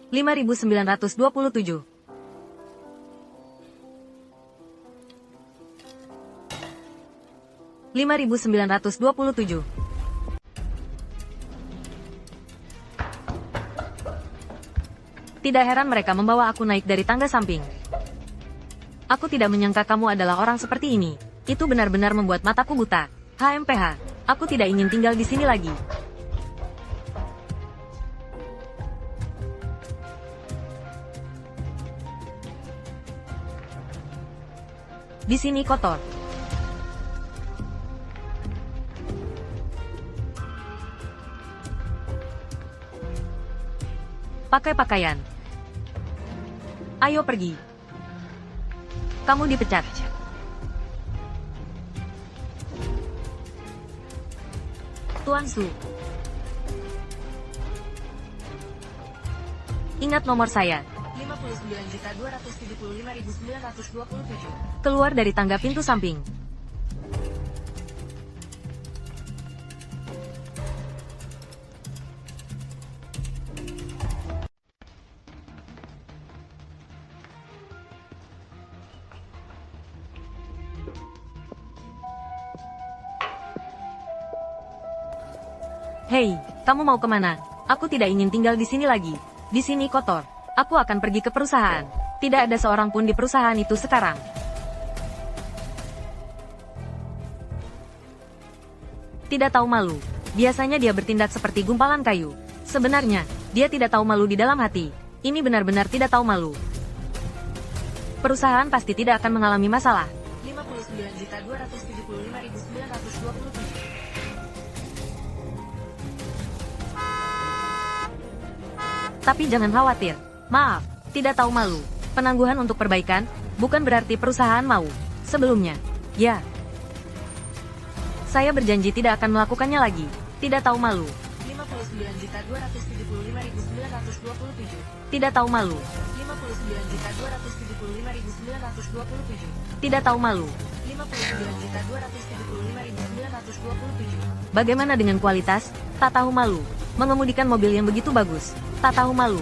5.927. 5.927. Tidak heran mereka membawa aku naik dari tangga samping. Aku tidak menyangka kamu adalah orang seperti ini. Itu benar-benar membuat mataku buta. HMPH, aku tidak ingin tinggal di sini lagi. Di sini kotor. Pakai pakaian. Ayo pergi. Kamu dipecat. Tuan Su. Ingat nomor saya. 59.275.927. Keluar dari tangga pintu samping. Hei, kamu mau kemana? Aku tidak ingin tinggal di sini lagi. Di sini kotor. Aku akan pergi ke perusahaan. Tidak ada seorang pun di perusahaan itu sekarang. Tidak tahu malu. Biasanya dia bertindak seperti gumpalan kayu. Sebenarnya, dia tidak tahu malu di dalam hati. Ini benar-benar tidak tahu malu. Perusahaan pasti tidak akan mengalami masalah. 59.275.927. Tapi jangan khawatir. Maaf, tidak tahu malu. Penangguhan untuk perbaikan, bukan berarti perusahaan mau. Sebelumnya, ya. Saya berjanji tidak akan melakukannya lagi. Tidak tahu malu. 59.275.927. Tidak tahu malu. 59.275.927. Tidak tahu malu. 59.275.927. Bagaimana dengan kualitas? Tak tahu malu. Mengemudikan mobil yang begitu bagus. Tak tahu malu.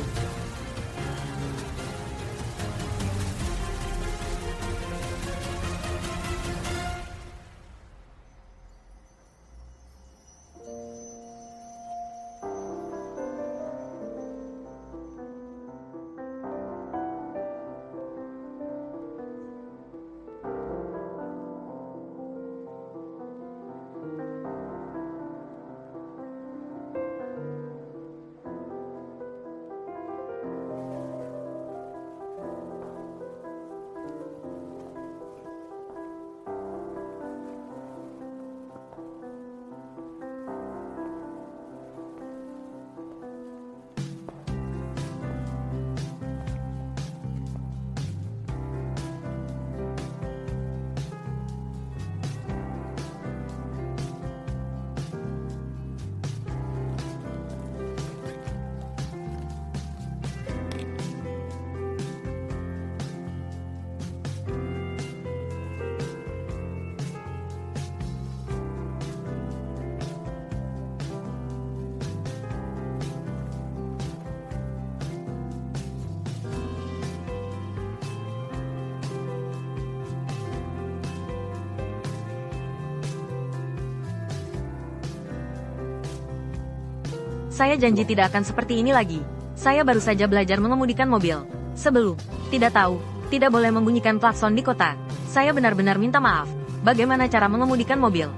Saya janji tidak akan seperti ini lagi. Saya baru saja belajar mengemudikan mobil. Sebelum, tidak tahu, tidak boleh membunyikan klakson di kota. Saya benar-benar minta maaf. Bagaimana cara mengemudikan mobil?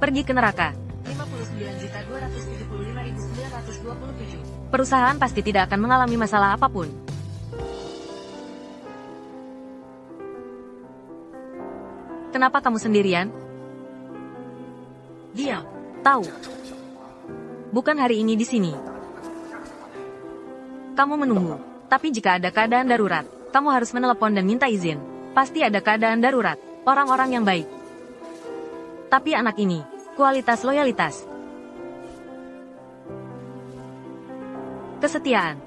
Pergi ke neraka. 59.275.927. Perusahaan pasti tidak akan mengalami masalah apapun. Kenapa kamu sendirian? Diam. Tahu. Bukan hari ini di sini. Kamu menunggu. Tapi jika ada keadaan darurat, kamu harus menelepon dan minta izin. Pasti ada keadaan darurat. Orang-orang yang baik. Tapi anak ini, kualitas loyalitas. Kesetiaan.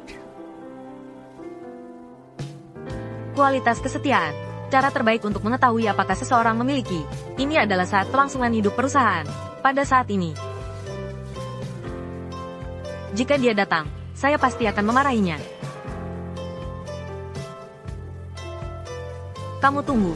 Kualitas kesetiaan. Cara terbaik untuk mengetahui apakah seseorang memiliki. Ini adalah saat kelangsungan hidup perusahaan. Pada saat ini, Jika dia datang, saya pasti akan memarahinya. Kamu tunggu.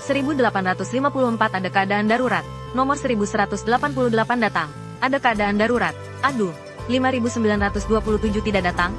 "1854 ada keadaan darurat. Nomor 1188 datang. Ada keadaan darurat. Aduh, 5927 tidak datang."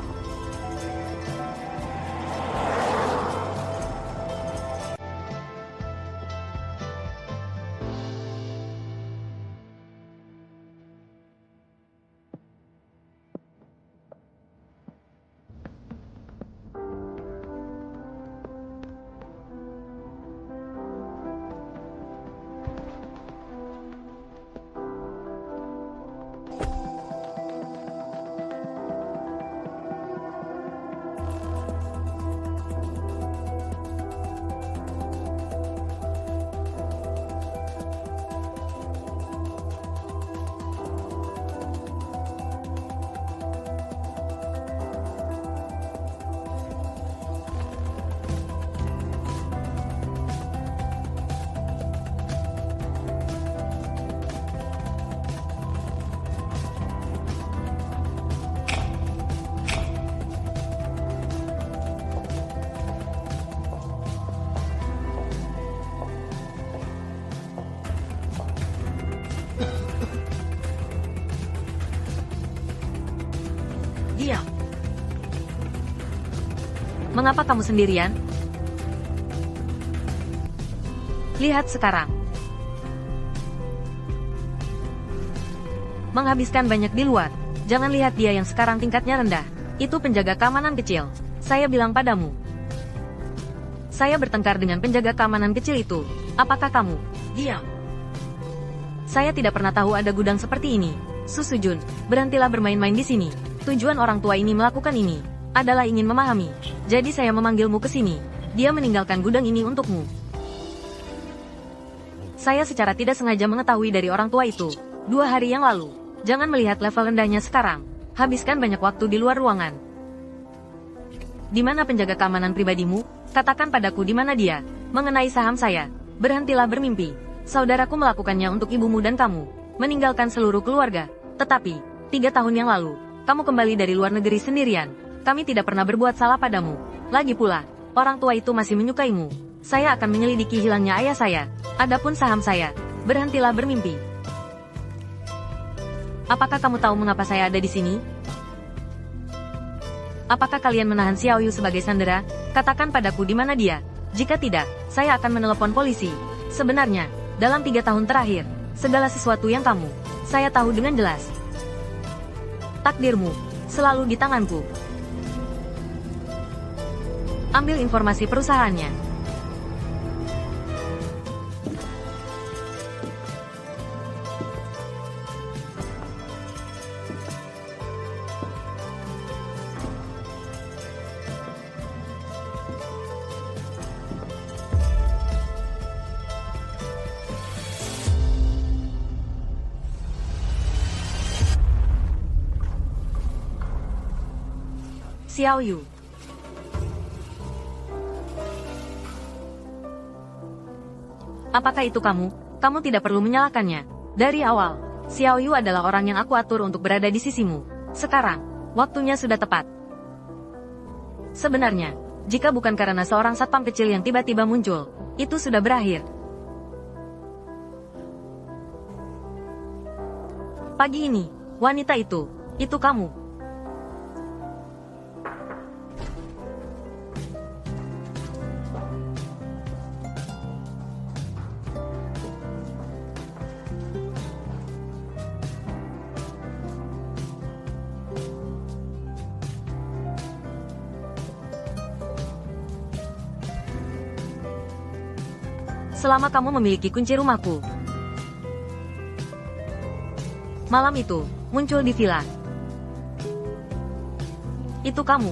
Diam. Mengapa kamu sendirian? Lihat sekarang. Menghabiskan banyak di luar. Jangan lihat dia yang sekarang tingkatnya rendah. Itu penjaga keamanan kecil. Saya bilang padamu. Saya bertengkar dengan penjaga keamanan kecil itu. Apakah kamu? Diam. Saya tidak pernah tahu ada gudang seperti ini. Susujun, berhentilah bermain-main di sini. Tujuan orang tua ini melakukan ini adalah ingin memahami. Jadi saya memanggilmu ke sini. Dia meninggalkan gudang ini untukmu. Saya secara tidak sengaja mengetahui dari orang tua itu 2 hari yang lalu. Jangan melihat level rendahnya sekarang. Habiskan banyak waktu di luar ruangan. Di mana penjaga keamanan pribadimu? Katakan padaku di mana dia. Mengenai saham saya, berhentilah bermimpi. Saudaraku melakukannya untuk ibumu dan kamu. Meninggalkan seluruh keluarga. Tetapi, 3 tahun yang lalu, kamu kembali dari luar negeri sendirian. Kami tidak pernah berbuat salah padamu. Lagi pula, orang tua itu masih menyukaimu. Saya akan menyelidiki hilangnya ayah saya. Adapun saham saya, berhentilah bermimpi. Apakah kamu tahu mengapa saya ada di sini? Apakah kalian menahan Xiao Yu sebagai sandera? Katakan padaku di mana dia. Jika tidak, saya akan menelepon polisi. Sebenarnya, dalam 3 tahun terakhir, segala sesuatu yang saya tahu dengan jelas. Takdirmu selalu di tanganku. Ambil informasi perusahaannya. Xiao Yu. Apakah itu kamu? Kamu tidak perlu menyalahkannya. Dari awal, Xiao Yu adalah orang yang aku atur untuk berada di sisimu. Sekarang, waktunya sudah tepat. Sebenarnya, jika bukan karena seorang satpam kecil yang tiba-tiba muncul, itu sudah berakhir. Pagi ini, wanita itu kamu. Selama kamu memiliki kunci rumahku. Malam itu, muncul di villa. Itu kamu.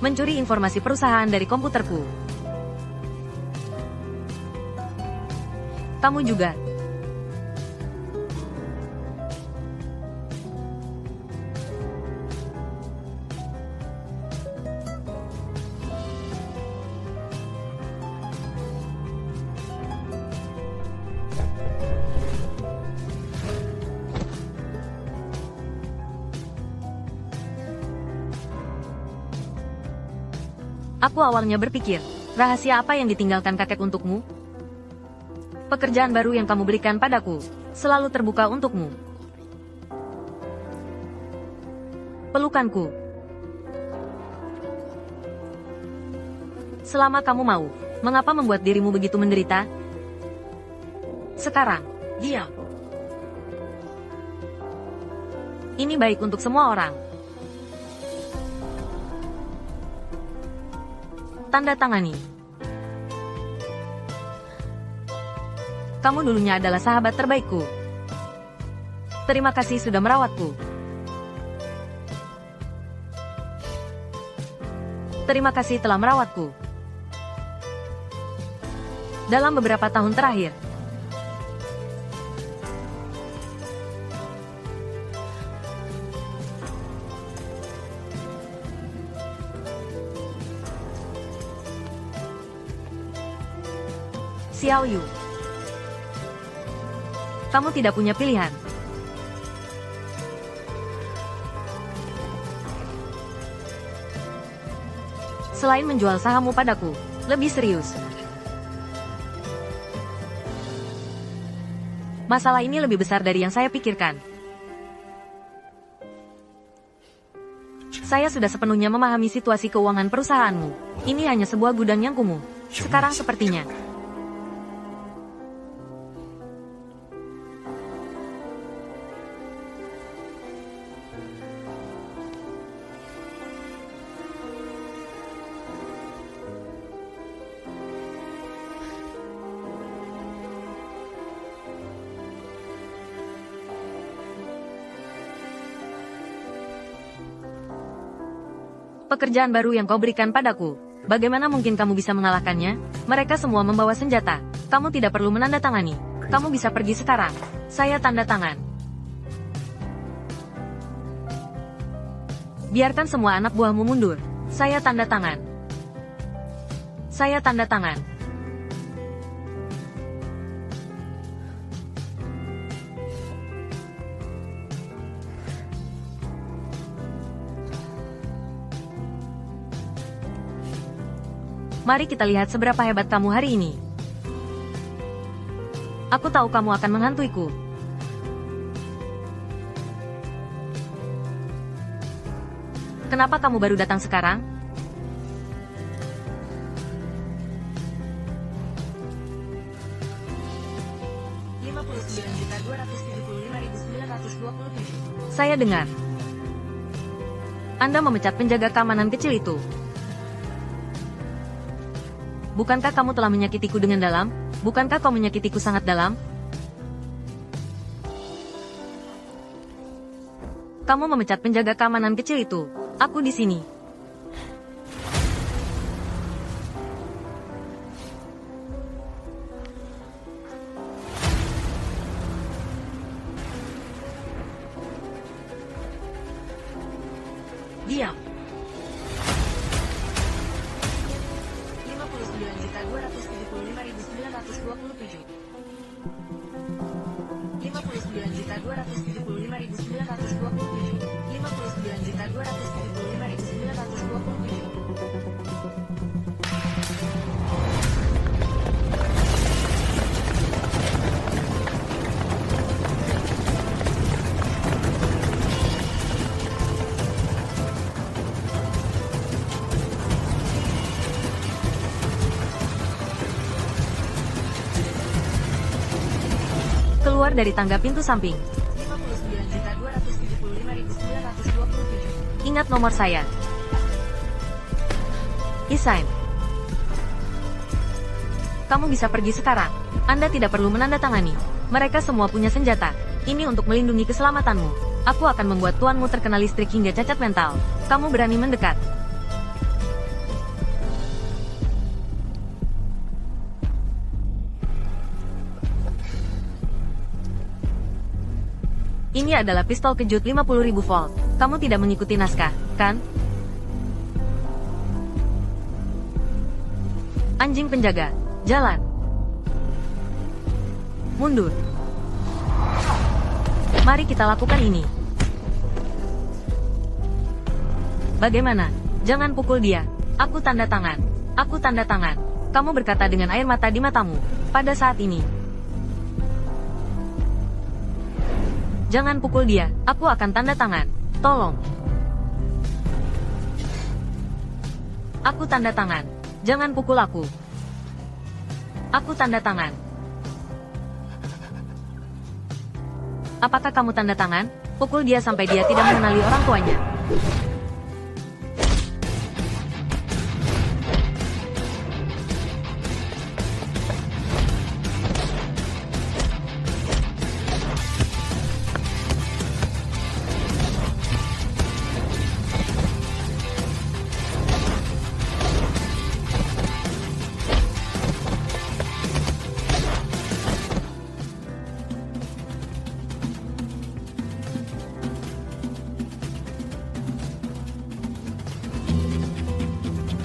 Mencuri informasi perusahaan dari komputerku. Kamu juga. Aku awalnya berpikir, rahasia apa yang ditinggalkan kakek untukmu? Pekerjaan baru yang kamu berikan padaku, selalu terbuka untukmu. Pelukanku. Selama kamu mau, mengapa membuat dirimu begitu menderita? Sekarang, diam. Ini baik untuk semua orang. Tanda tangani. Kamu dulunya adalah sahabat terbaikku. Terima kasih sudah merawatku. Terima kasih telah merawatku. Dalam beberapa tahun terakhir. Xiao Yu. Kamu tidak punya pilihan. Selain menjual sahammu padaku, lebih serius. Masalah ini lebih besar dari yang saya pikirkan. Saya sudah sepenuhnya memahami situasi keuangan perusahaanmu. Ini hanya sebuah gudang yang kumuh. Sekarang sepertinya. Pekerjaan baru yang kau berikan padaku. Bagaimana mungkin kamu bisa mengalahkannya? Mereka semua membawa senjata. Kamu tidak perlu menandatangani. Kamu bisa pergi sekarang. Saya tanda tangan. Biarkan semua anak buahmu mundur. Saya tanda tangan. Saya tanda tangan. Mari kita lihat seberapa hebat kamu hari ini. Aku tahu kamu akan menghantuiku. Kenapa kamu baru datang sekarang? Saya dengar. Anda memecat penjaga keamanan kecil itu. Bukankah kamu telah menyakitiku dengan dalam? Bukankah kau menyakitiku sangat dalam? Kamu memecat penjaga keamanan kecil itu. Aku di sini. Diam. 59.275.927. 59.275.927. 59.275.927. Keluar dari tangga pintu samping. 59.275.927. Ingat nomor saya. Isaim. Kamu bisa pergi sekarang. Anda tidak perlu menandatangani. Mereka semua punya senjata. Ini untuk melindungi keselamatanmu. Aku akan membuat tuanmu terkena listrik hingga cacat mental. Kamu berani mendekat. Ini adalah pistol kejut 50.000 volt. Kamu tidak mengikuti naskah, kan? Anjing penjaga, jalan. Mundur. Mari kita lakukan ini. Bagaimana? Jangan pukul dia. Aku tanda tangan. Aku tanda tangan. Kamu berkata dengan air mata di matamu. Pada saat ini. Jangan pukul dia. Aku akan tanda tangan. Tolong. Aku tanda tangan. Jangan pukul aku. Aku tanda tangan. Apakah kamu tanda tangan? Pukul dia sampai dia tidak mengenali orang tuanya.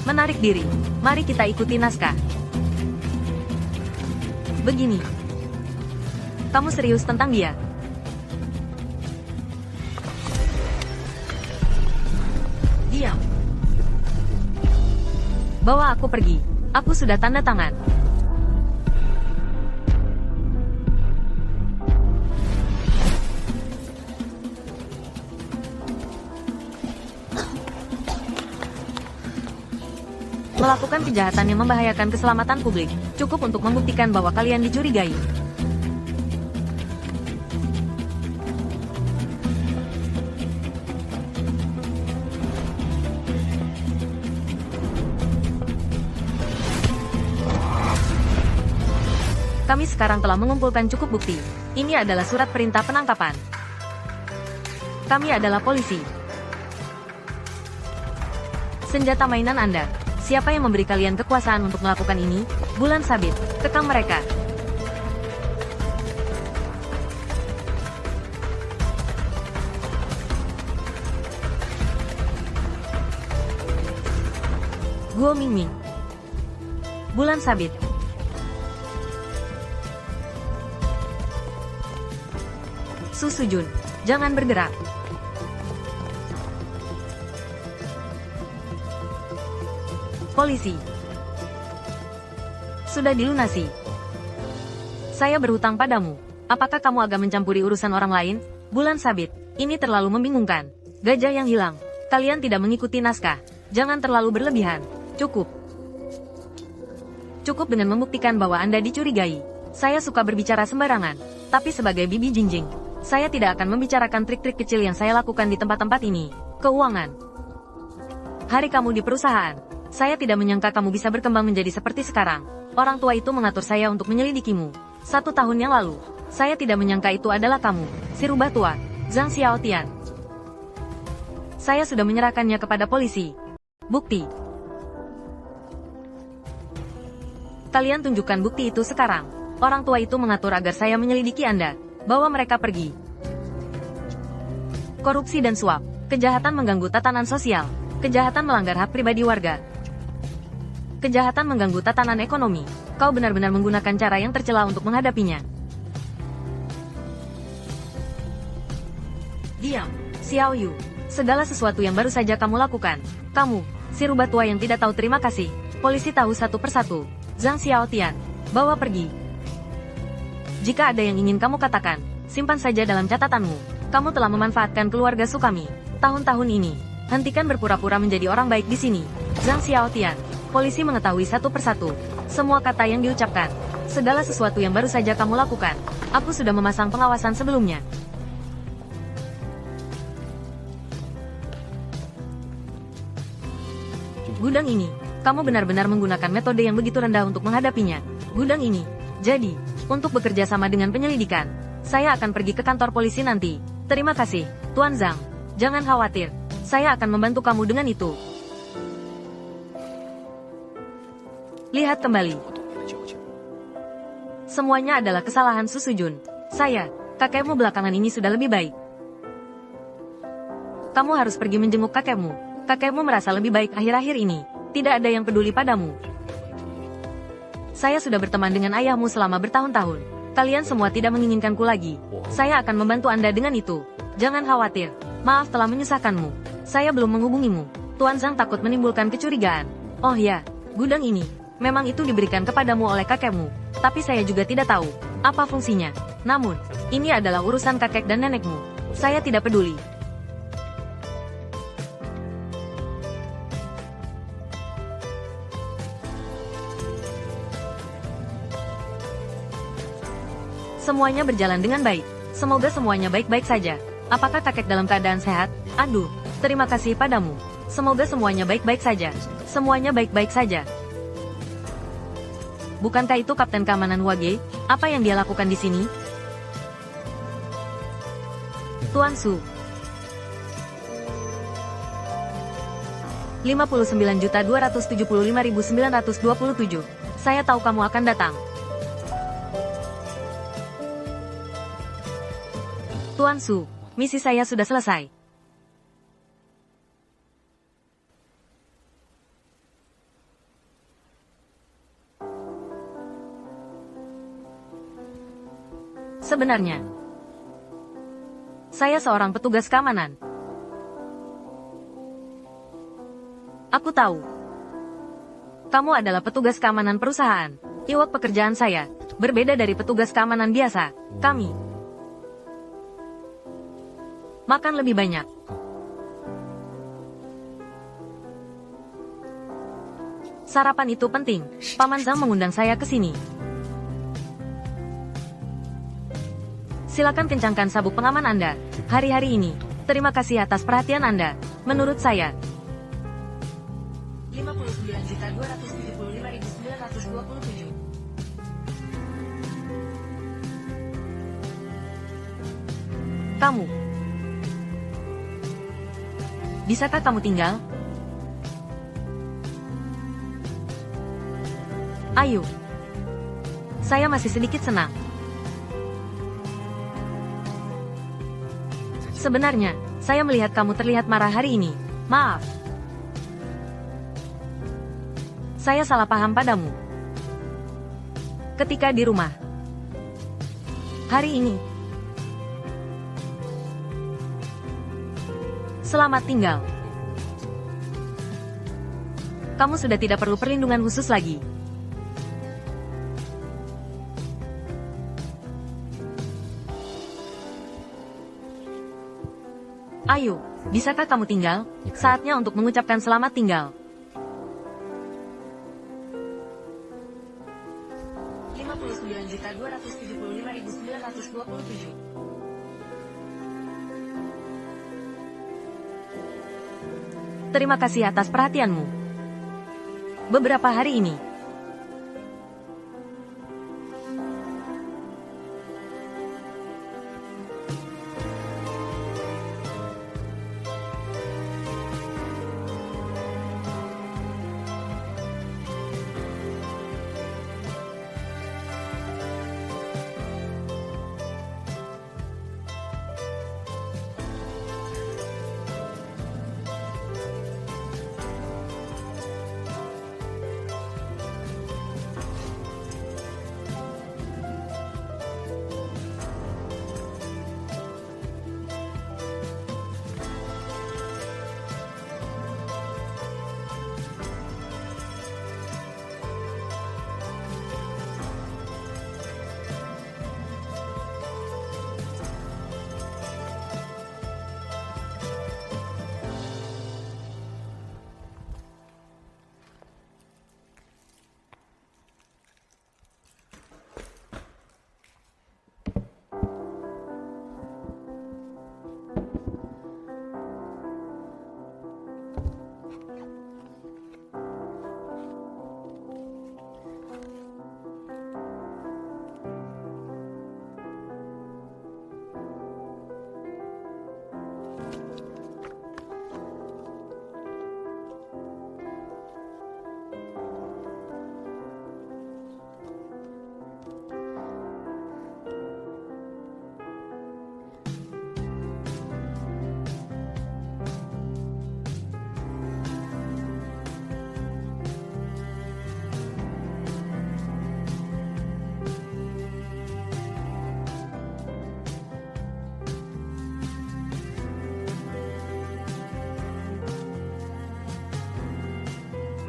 Menarik diri. Mari kita ikuti naskah. Begini. Kamu serius tentang dia? Diam. Bawa aku pergi. Aku sudah tanda tangan. Melakukan kejahatan yang membahayakan keselamatan publik, cukup untuk membuktikan bahwa kalian dicurigai. Kami sekarang telah mengumpulkan cukup bukti. Ini adalah surat perintah penangkapan. Kami adalah polisi. Senjata mainan Anda. Siapa yang memberi kalian kekuasaan untuk melakukan ini? Bulan sabit, kekang mereka. Guo Mingming. Bulan sabit. Su Sujun, jangan bergerak. Polisi. Sudah dilunasi. Saya berhutang padamu. Apakah kamu agak mencampuri urusan orang lain? Bulan sabit. Ini terlalu membingungkan. Gajah yang hilang. Kalian tidak mengikuti naskah. Jangan terlalu berlebihan. Cukup. Cukup dengan membuktikan bahwa Anda dicurigai. Saya suka berbicara sembarangan. Tapi sebagai Bibi Jingjing, saya tidak akan membicarakan trik-trik kecil yang saya lakukan di tempat-tempat ini. Keuangan. Hari kamu di perusahaan. Saya tidak menyangka kamu bisa berkembang menjadi seperti sekarang. Orang tua itu mengatur saya untuk menyelidikimu. 1 tahun yang lalu, saya tidak menyangka itu adalah kamu, si rubah tua, Zhang Xiaotian. Saya sudah menyerahkannya kepada polisi. Bukti. Kalian tunjukkan bukti itu sekarang. Orang tua itu mengatur agar saya menyelidiki Anda. Bawa mereka pergi. Korupsi dan suap. Kejahatan mengganggu tatanan sosial. Kejahatan melanggar hak pribadi warga. Kejahatan mengganggu tatanan ekonomi. Kau benar-benar menggunakan cara yang tercela untuk menghadapinya. Diam, Xiao Yu. Segala sesuatu yang baru saja kamu lakukan. Kamu, si rubah tua yang tidak tahu terima kasih. Polisi tahu satu persatu. Zhang Xiaotian, bawa pergi. Jika ada yang ingin kamu katakan, simpan saja dalam catatanmu. Kamu telah memanfaatkan keluarga Sukami tahun-tahun ini. Hentikan berpura-pura menjadi orang baik di sini. Zhang Xiaotian. Polisi mengetahui satu persatu semua kata yang diucapkan. Segala sesuatu yang baru saja kamu lakukan. Aku sudah memasang pengawasan sebelumnya. Gudang ini, kamu benar-benar menggunakan metode yang begitu rendah untuk menghadapinya. Gudang ini. Jadi, untuk bekerja sama dengan penyelidikan, saya akan pergi ke kantor polisi nanti. Terima kasih, Tuan Zhang. Jangan khawatir, saya akan membantu kamu dengan itu. Lihat kembali. Semuanya adalah kesalahan Su Sujun. Saya Kakekmu belakangan ini sudah lebih baik. Kamu harus pergi menjenguk kakekmu. Kakekmu merasa lebih baik akhir-akhir ini. Tidak ada yang peduli padamu. Saya sudah berteman dengan ayahmu selama bertahun-tahun. Kalian semua tidak menginginkanku lagi. Saya akan membantu Anda dengan itu. Jangan khawatir. Maaf telah menyusahkanmu. Saya belum menghubungimu. Tuan Zhang takut menimbulkan kecurigaan. Oh ya, gudang ini. Memang itu diberikan kepadamu oleh kakekmu. Tapi saya juga tidak tahu apa fungsinya. Namun, ini adalah urusan kakek dan nenekmu. Saya tidak peduli. Semuanya berjalan dengan baik. Semoga semuanya baik-baik saja. Apakah kakek dalam keadaan sehat? Aduh, terima kasih padamu. Semoga semuanya baik-baik saja. Semuanya baik-baik saja. Bukankah itu Kapten Keamanan Wage? Apa yang dia lakukan di sini? Tuan Su. 59.275.927. Saya tahu kamu akan datang. Tuan Su, misi saya sudah selesai. Sebenarnya, saya seorang petugas keamanan. Aku tahu. Kamu adalah petugas keamanan perusahaan. Iwak pekerjaan saya berbeda dari petugas keamanan biasa. Kami makan lebih banyak. Sarapan itu penting. Paman Zhang mengundang saya ke sini. Silakan kencangkan sabuk pengaman Anda. Hari-hari ini, terima kasih atas perhatian Anda. Menurut saya, 59.275.927. Kamu. Bisakah kamu tinggal? Ayo. Saya masih sedikit senang. Sebenarnya, saya melihat kamu terlihat marah hari ini. Maaf. Saya salah paham padamu. Ketika di rumah. Hari ini. Selamat tinggal. Kamu sudah tidak perlu perlindungan khusus lagi. Ayo, bisakah kamu tinggal? Saatnya untuk mengucapkan selamat tinggal. 59.275.927. Terima kasih atas perhatianmu. Beberapa hari ini,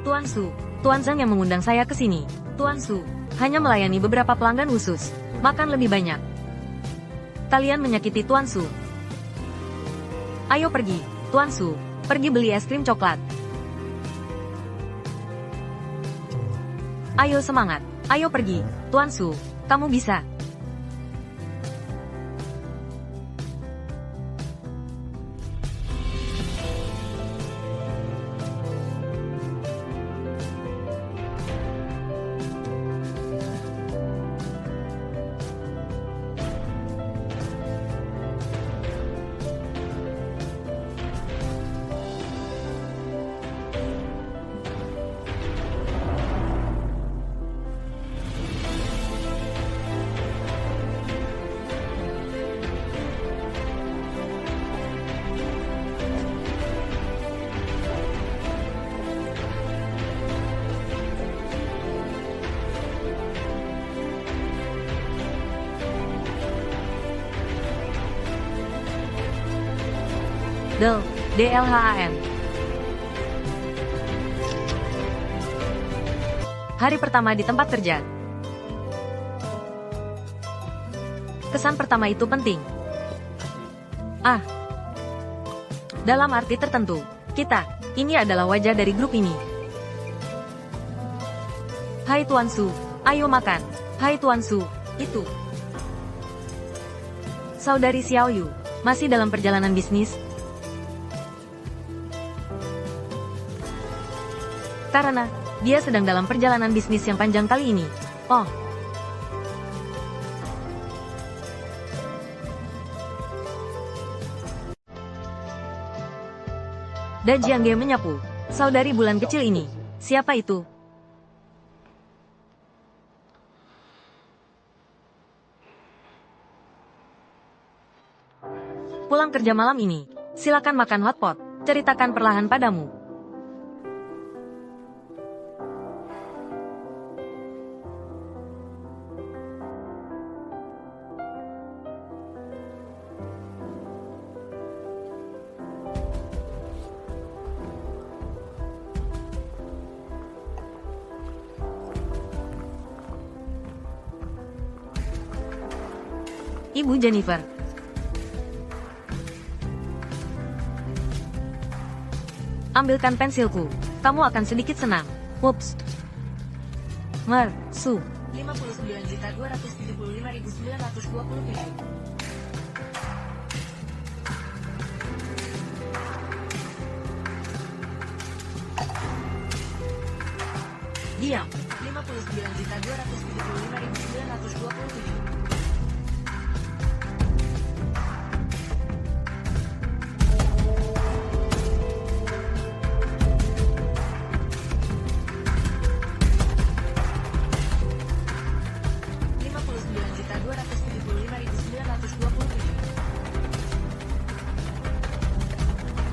Tuan Su, Tuan Zhang yang mengundang saya ke sini. Tuan Su, hanya melayani beberapa pelanggan khusus. Makan lebih banyak. Kalian menyakiti Tuan Su. Ayo pergi, Tuan Su. Pergi beli es krim coklat. Ayo semangat. Ayo pergi, Tuan Su. Kamu bisa. DLHAM. Hari pertama di tempat kerja. Kesan pertama itu penting. Dalam arti tertentu, ini adalah wajah dari grup ini. Hai Tuan Su, ayo makan. Hai Tuan Su, itu. Saudari Xiao Yu, masih dalam perjalanan bisnis? Karena dia sedang dalam perjalanan bisnis yang panjang kali ini. Oh. Dan Jiangge menyapu. Saudari bulan kecil ini. Siapa itu? Pulang kerja malam ini. Silakan makan hotpot. Ceritakan perlahan padamu. Ibu Jennifer. Ambilkan pensilku. Kamu akan sedikit senang. Ups. Su. 59.275.927. Diam. 59.275.927.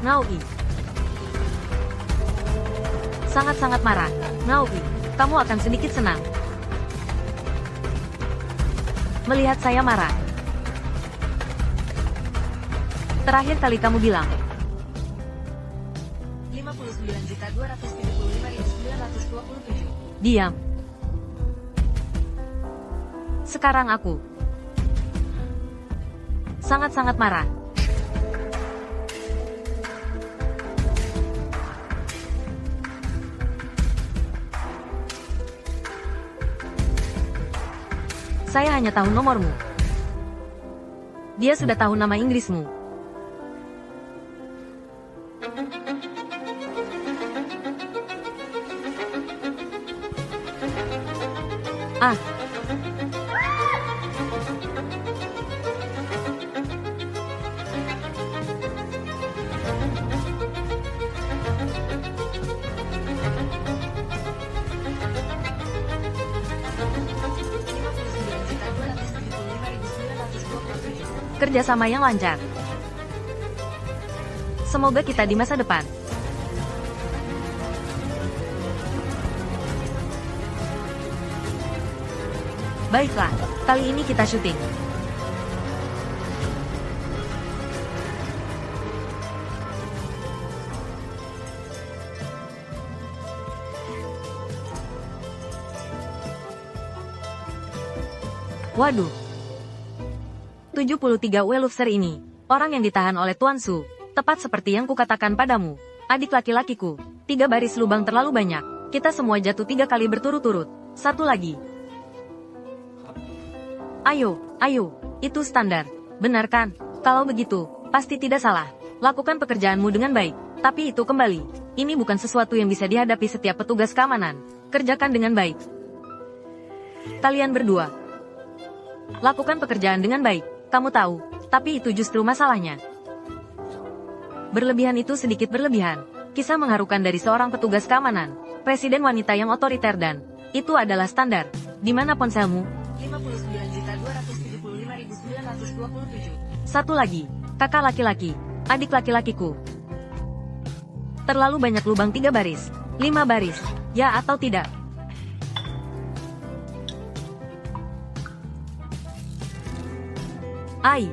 Naomi. Sangat-sangat marah. Naomi, kamu akan sedikit senang melihat saya marah. Terakhir kali kamu bilang 59.275.927. Diam. Sekarang aku sangat-sangat marah. Saya hanya tahu nomormu. Dia sudah tahu nama Inggrismu. Kerjasama yang lancar. Semoga kita di masa depan. Baiklah, kali ini kita syuting. Waduh. 73 Welufser ini, orang yang ditahan oleh Tuan Su, tepat seperti yang kukatakan padamu. Adik laki-lakiku, 3 baris lubang terlalu banyak, kita semua jatuh 3 kali berturut-turut. Satu lagi. Ayo, itu standar. Benar kan? Kalau begitu, pasti tidak salah. Lakukan pekerjaanmu dengan baik. Tapi itu kembali, ini bukan sesuatu yang bisa dihadapi setiap petugas keamanan. Kerjakan dengan baik. Kalian berdua, lakukan pekerjaan dengan baik. Kamu tahu, tapi itu justru masalahnya. Berlebihan itu sedikit berlebihan. Kisah mengharukan dari seorang petugas keamanan, presiden wanita yang otoriter dan itu adalah standar. Di mana ponselmu? 59.275.927. Satu lagi, kakak laki-laki, adik laki-lakiku. Terlalu banyak lubang 3 baris, 5 baris, ya atau tidak? Ai.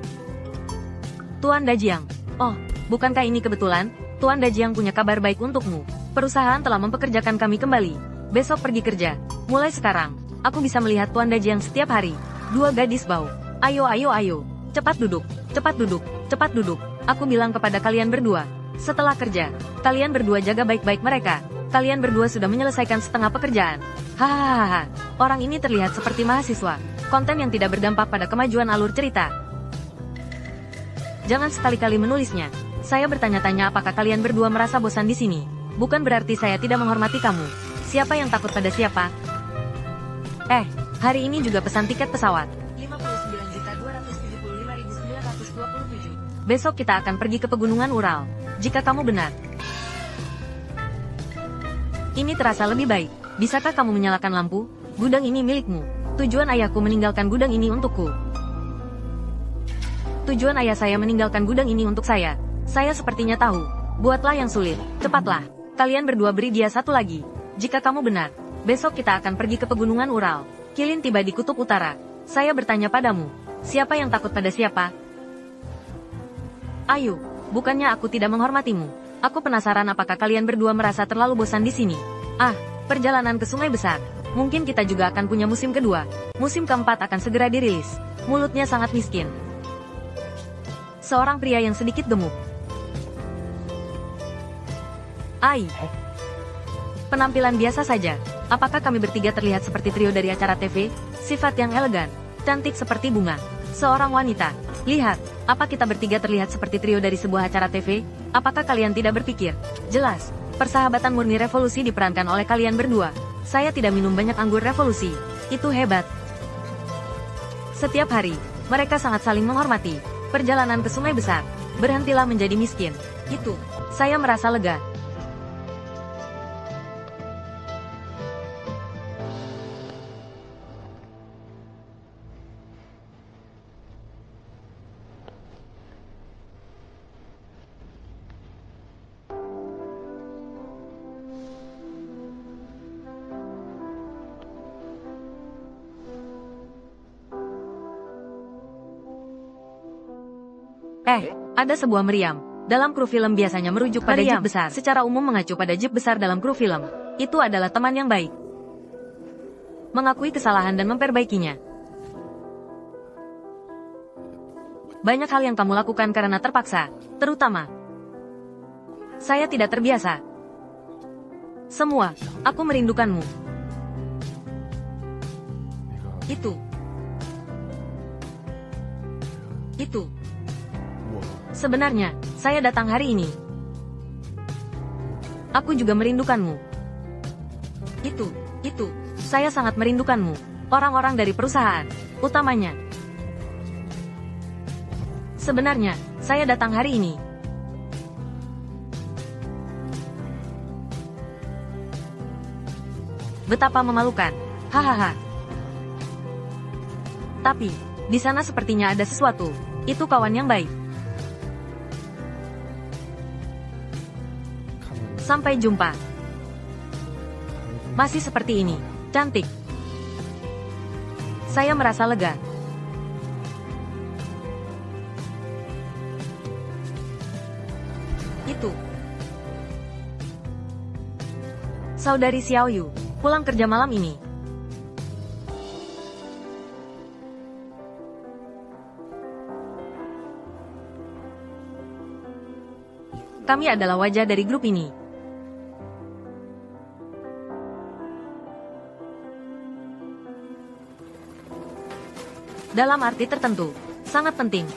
Tuan Dajiang. Oh, bukankah ini kebetulan? Tuan Dajiang punya kabar baik untukmu. Perusahaan telah mempekerjakan kami kembali. Besok pergi kerja. Mulai sekarang, aku bisa melihat Tuan Dajiang setiap hari. 2 gadis bau. Ayo. Cepat duduk. Aku bilang kepada kalian berdua. Setelah kerja, kalian berdua jaga baik-baik mereka. Kalian berdua sudah menyelesaikan setengah pekerjaan. Hahaha. Orang ini terlihat seperti mahasiswa. Konten yang tidak berdampak pada kemajuan alur cerita. Jangan sekali-kali menulisnya. Saya bertanya-tanya apakah kalian berdua merasa bosan di sini. Bukan berarti saya tidak menghormati kamu. Siapa yang takut pada siapa? Hari ini juga pesan tiket pesawat. 59.275.927. Besok kita akan pergi ke Pegunungan Ural. Jika kamu benar. Ini terasa lebih baik. Bisakah kamu menyalakan lampu? Gudang ini milikmu. Tujuan ayahku meninggalkan gudang ini untukku. Tujuan ayah saya meninggalkan gudang ini untuk saya. Saya sepertinya tahu. Buatlah yang sulit. Cepatlah. Kalian berdua beri dia satu lagi. Jika kamu benar, besok kita akan pergi ke Pegunungan Ural. Kilin tiba di Kutub Utara. Saya bertanya padamu, siapa yang takut pada siapa? Ayo, bukannya aku tidak menghormatimu. Aku penasaran apakah kalian berdua merasa terlalu bosan di sini. Perjalanan ke Sungai Besar. Mungkin kita juga akan punya musim kedua. Musim keempat akan segera dirilis. Mulutnya sangat miskin. Seorang pria yang sedikit gemuk. Penampilan biasa saja. Apakah kami bertiga terlihat seperti trio dari acara TV? Sifat yang elegan, cantik seperti bunga. Seorang wanita. Lihat, apa kita bertiga terlihat seperti trio dari sebuah acara TV? Apakah kalian tidak berpikir? Jelas, persahabatan murni revolusi diperankan oleh kalian berdua. Saya tidak minum banyak anggur revolusi. Itu hebat. Setiap hari, mereka sangat saling menghormati. Perjalanan ke Sungai Besar. Berhentilah menjadi miskin. Itu, saya merasa lega. Ada sebuah meriam. Dalam kru film biasanya merujuk pada jeep besar. Secara umum mengacu pada jeep besar dalam kru film. Itu adalah teman yang baik. Mengakui kesalahan dan memperbaikinya. Banyak hal yang kamu lakukan karena terpaksa. Terutama, saya tidak terbiasa. Semua, aku merindukanmu. Itu. Sebenarnya, saya datang hari ini. Aku juga merindukanmu. Itu. Saya sangat merindukanmu. Orang-orang dari perusahaan, utamanya. Sebenarnya, saya datang hari ini. Betapa memalukan. Hahaha. Tapi, di sana sepertinya ada sesuatu. Itu kawan yang baik. Sampai jumpa. Masih seperti ini. Cantik. Saya merasa lega. Itu. Saudari Xiaoyu, pulang kerja malam ini. Kami adalah wajah dari grup ini. Dalam arti tertentu, sangat penting.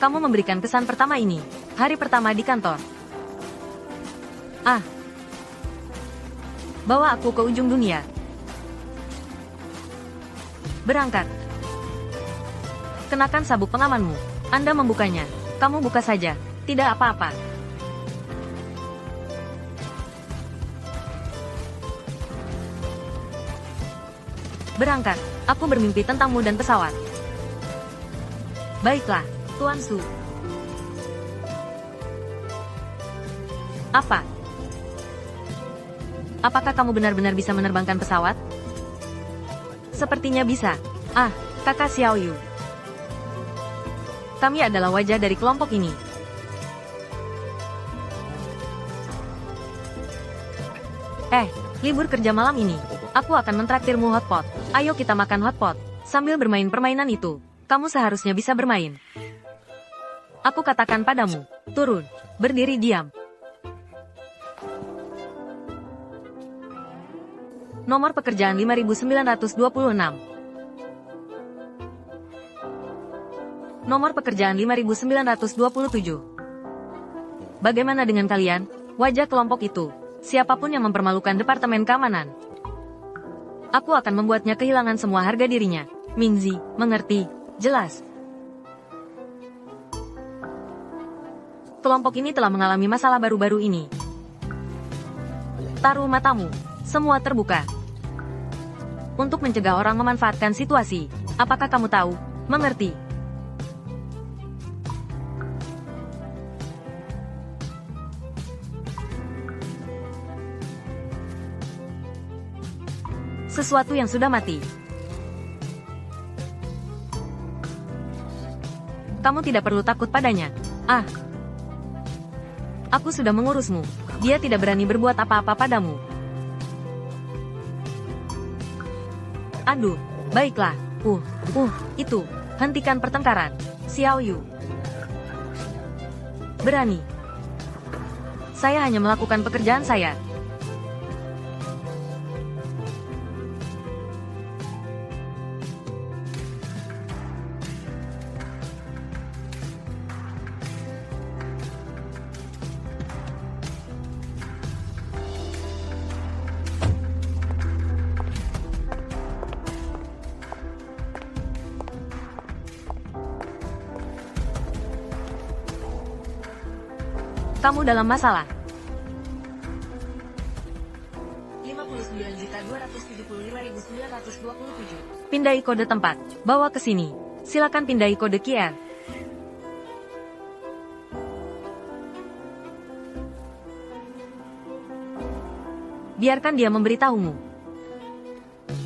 Kamu memberikan kesan pertama ini, hari pertama di kantor. Bawa aku ke ujung dunia. Berangkat. Kenakan sabuk pengamanmu. Anda membukanya. Kamu buka saja. Tidak apa-apa. Berangkat. Aku bermimpi tentangmu dan pesawat. Baiklah, Tuan Su. Apa? Apakah kamu benar-benar bisa menerbangkan pesawat? Sepertinya bisa. Kakak Xiao Yu. Kami adalah wajah dari kelompok ini. Libur kerja malam ini. Aku akan mentraktirmu hotpot. Ayo kita makan hotpot. Sambil bermain permainan itu, kamu seharusnya bisa bermain. Aku katakan padamu, turun, berdiri diam. Nomor pekerjaan 5926. Nomor pekerjaan 5927. Bagaimana dengan kalian, wajah kelompok itu? Siapapun yang mempermalukan Departemen Keamanan, aku akan membuatnya kehilangan semua harga dirinya. Mingzi, mengerti? Jelas. Kelompok ini telah mengalami masalah baru-baru ini. Taruh matamu. Semua terbuka. Untuk mencegah orang memanfaatkan situasi. Apakah kamu tahu? Mengerti? Sesuatu yang sudah mati. Kamu tidak perlu takut padanya. Aku sudah mengurusmu. Dia tidak berani berbuat apa-apa padamu. Aduh, baiklah. Itu. Hentikan pertengkaran. Xiao Yu. Berani. Saya hanya melakukan pekerjaan saya. Kamu dalam masalah. 59.275.927. Pindai kode tempat. Bawa ke sini. Silakan pindai kode QR. Biarkan dia memberitahumu.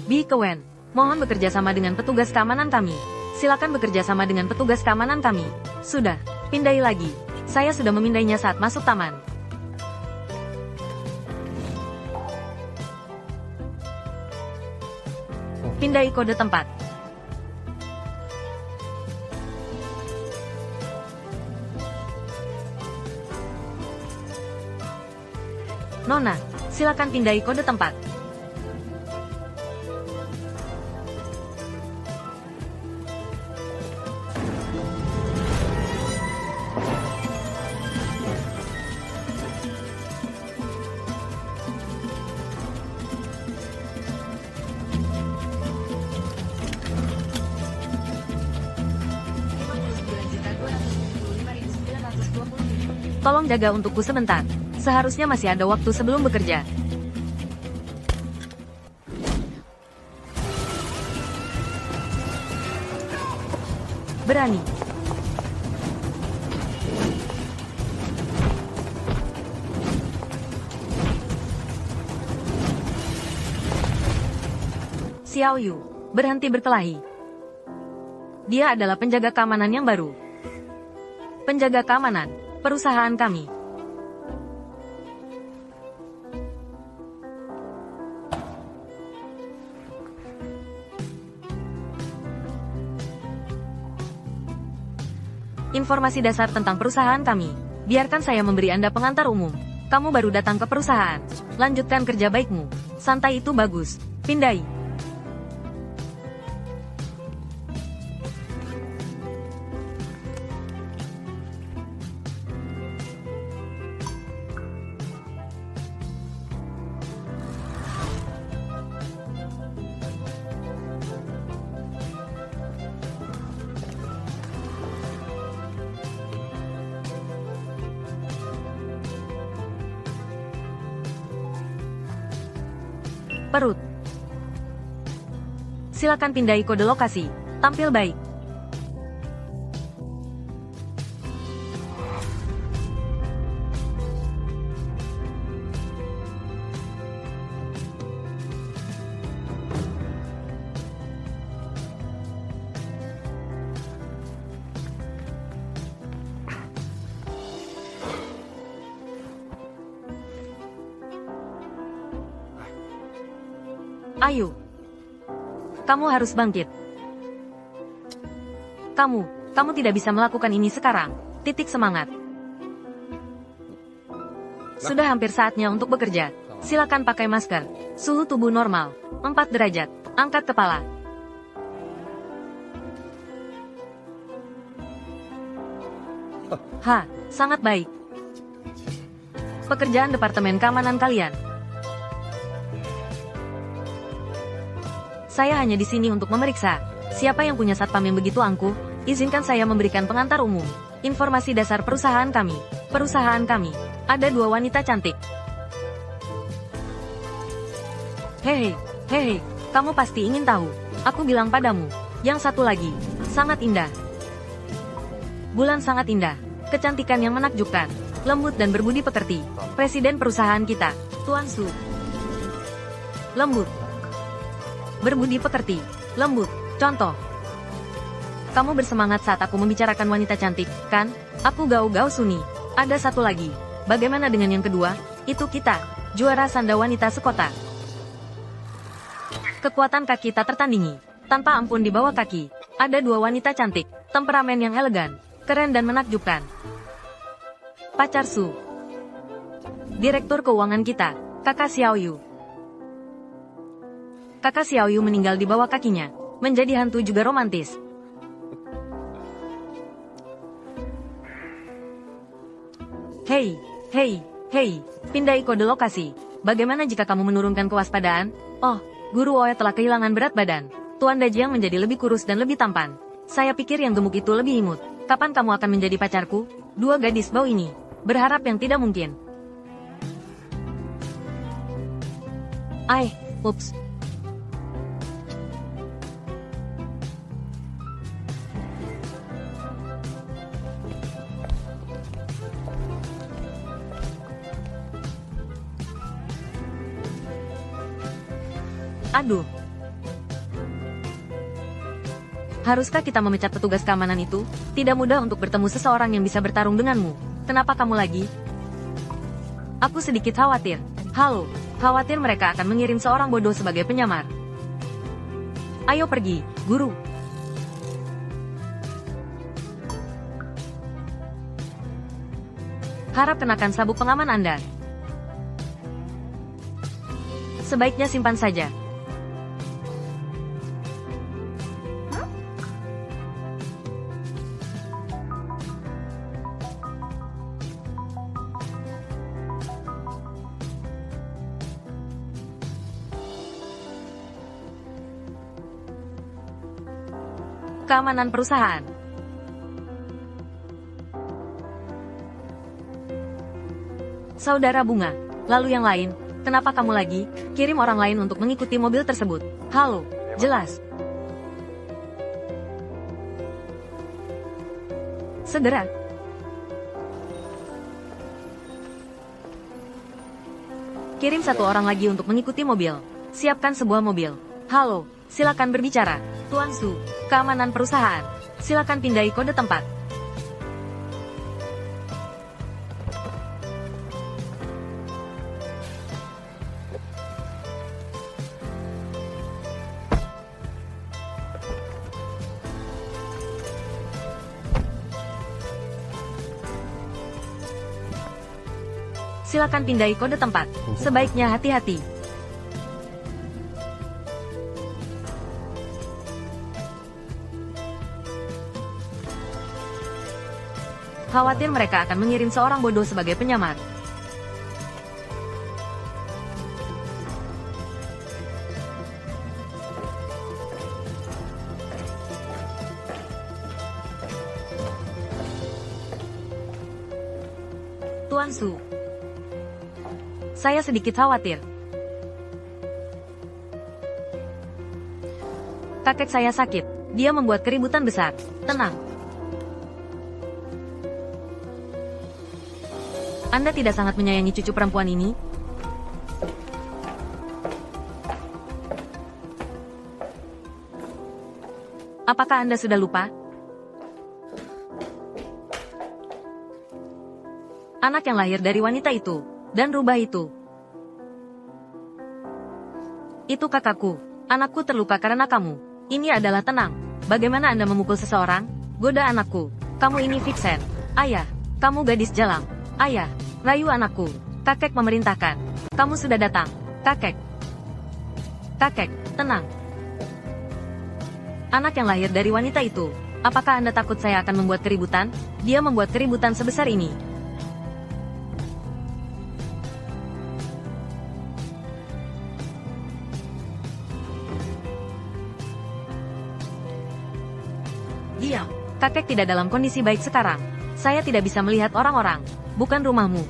Bi Kewen, mohon bekerja sama dengan petugas keamanan kami. Silakan bekerja sama dengan petugas keamanan kami. Sudah, pindai lagi. Saya sudah memindainya saat masuk taman. Pindai kode tempat. Nona, silakan pindai kode tempat. Tolong jaga untukku sebentar. Seharusnya masih ada waktu sebelum bekerja. Berani. Xiao Yu, berhenti berkelahi. Dia adalah penjaga keamanan yang baru. Penjaga keamanan perusahaan kami. Informasi dasar tentang perusahaan kami. Biarkan saya memberi Anda pengantar umum. Kamu baru datang ke perusahaan. Lanjutkan kerja baikmu. Santai itu bagus. Pindai. Perut. Silakan pindai kode lokasi. Tampil baik. Ayo. Kamu harus bangkit. Kamu tidak bisa melakukan ini sekarang. Titik semangat. Sudah hampir saatnya untuk bekerja. Silakan pakai masker. Suhu tubuh normal. 4 derajat. Angkat kepala. Sangat baik. Pekerjaan Departemen Keamanan kalian. Saya hanya di sini untuk memeriksa. Siapa yang punya satpam yang begitu angkuh? Izinkan saya memberikan pengantar umum. Informasi dasar perusahaan kami. Perusahaan kami. Ada 2 wanita cantik. Hehe, kamu pasti ingin tahu. Aku bilang padamu. Yang satu lagi. Sangat indah. Bulan sangat indah. Kecantikan yang menakjubkan. Lembut dan berbudi pekerti. Presiden perusahaan kita, Tuan Su. Lembut. Berbudi pekerti. Lembut. Contoh. Kamu bersemangat saat aku membicarakan wanita cantik, kan? Aku Gao Suni. Ada satu lagi. Bagaimana dengan yang kedua? Itu kita. Juara sanda wanita sekota. Kekuatan kaki tak tertandingi. Tanpa ampun di bawah kaki. Ada 2 wanita cantik. Temperamen yang elegan. Keren dan menakjubkan. Pacar Su. Direktur keuangan kita, Kakak Xiaoyu. Kakak Xiaoyu meninggal di bawah kakinya. Menjadi hantu juga romantis. Hei, pindai kode lokasi. Bagaimana jika kamu menurunkan kewaspadaan? Oh, Guru Oe telah kehilangan berat badan. Tuan Dajiang menjadi lebih kurus dan lebih tampan. Saya pikir yang gemuk itu lebih imut. Kapan kamu akan menjadi pacarku? 2 gadis bau ini. Berharap yang tidak mungkin. Ups. Aduh. Haruskah kita memecat petugas keamanan itu? Tidak mudah untuk bertemu seseorang yang bisa bertarung denganmu. Kenapa kamu lagi? Aku sedikit khawatir. Halo, khawatir mereka akan mengirim seorang bodoh sebagai penyamar. Ayo pergi, guru. Harap kenakan sabuk pengaman Anda. Sebaiknya simpan saja. Keamanan perusahaan. Saudara Bunga, lalu yang lain, kenapa kamu lagi? Kirim orang lain untuk mengikuti mobil tersebut. Halo, jelas. Segera. Kirim 1 orang lagi untuk mengikuti mobil. Siapkan sebuah mobil. Halo, silakan berbicara. Tuan Su, keamanan perusahaan. Silakan pindai kode tempat. Silakan pindai kode tempat. Sebaiknya hati-hati. Khawatir mereka akan mengirim seorang bodoh sebagai penyamar. Tuan Su, saya sedikit khawatir. Kakek saya sakit. Dia membuat keributan besar. Tenang. Anda tidak sangat menyayangi cucu perempuan ini? Apakah Anda sudah lupa? Anak yang lahir dari wanita itu, dan rubah itu. Itu kakakku. Anakku terluka karena kamu. Ini adalah tenang. Bagaimana Anda memukul seseorang? Goda anakku. Kamu ini Vixen. Ayah, kamu gadis jalang. Ayah, rayu anakku. Kakek memerintahkan. Kamu sudah datang. Kakek. Kakek, tenang. Anak yang lahir dari wanita itu. Apakah Anda takut saya akan membuat keributan? Dia membuat keributan sebesar ini. Diam. Kakek tidak dalam kondisi baik sekarang. Saya tidak bisa melihat orang-orang. Bukan rumahmu.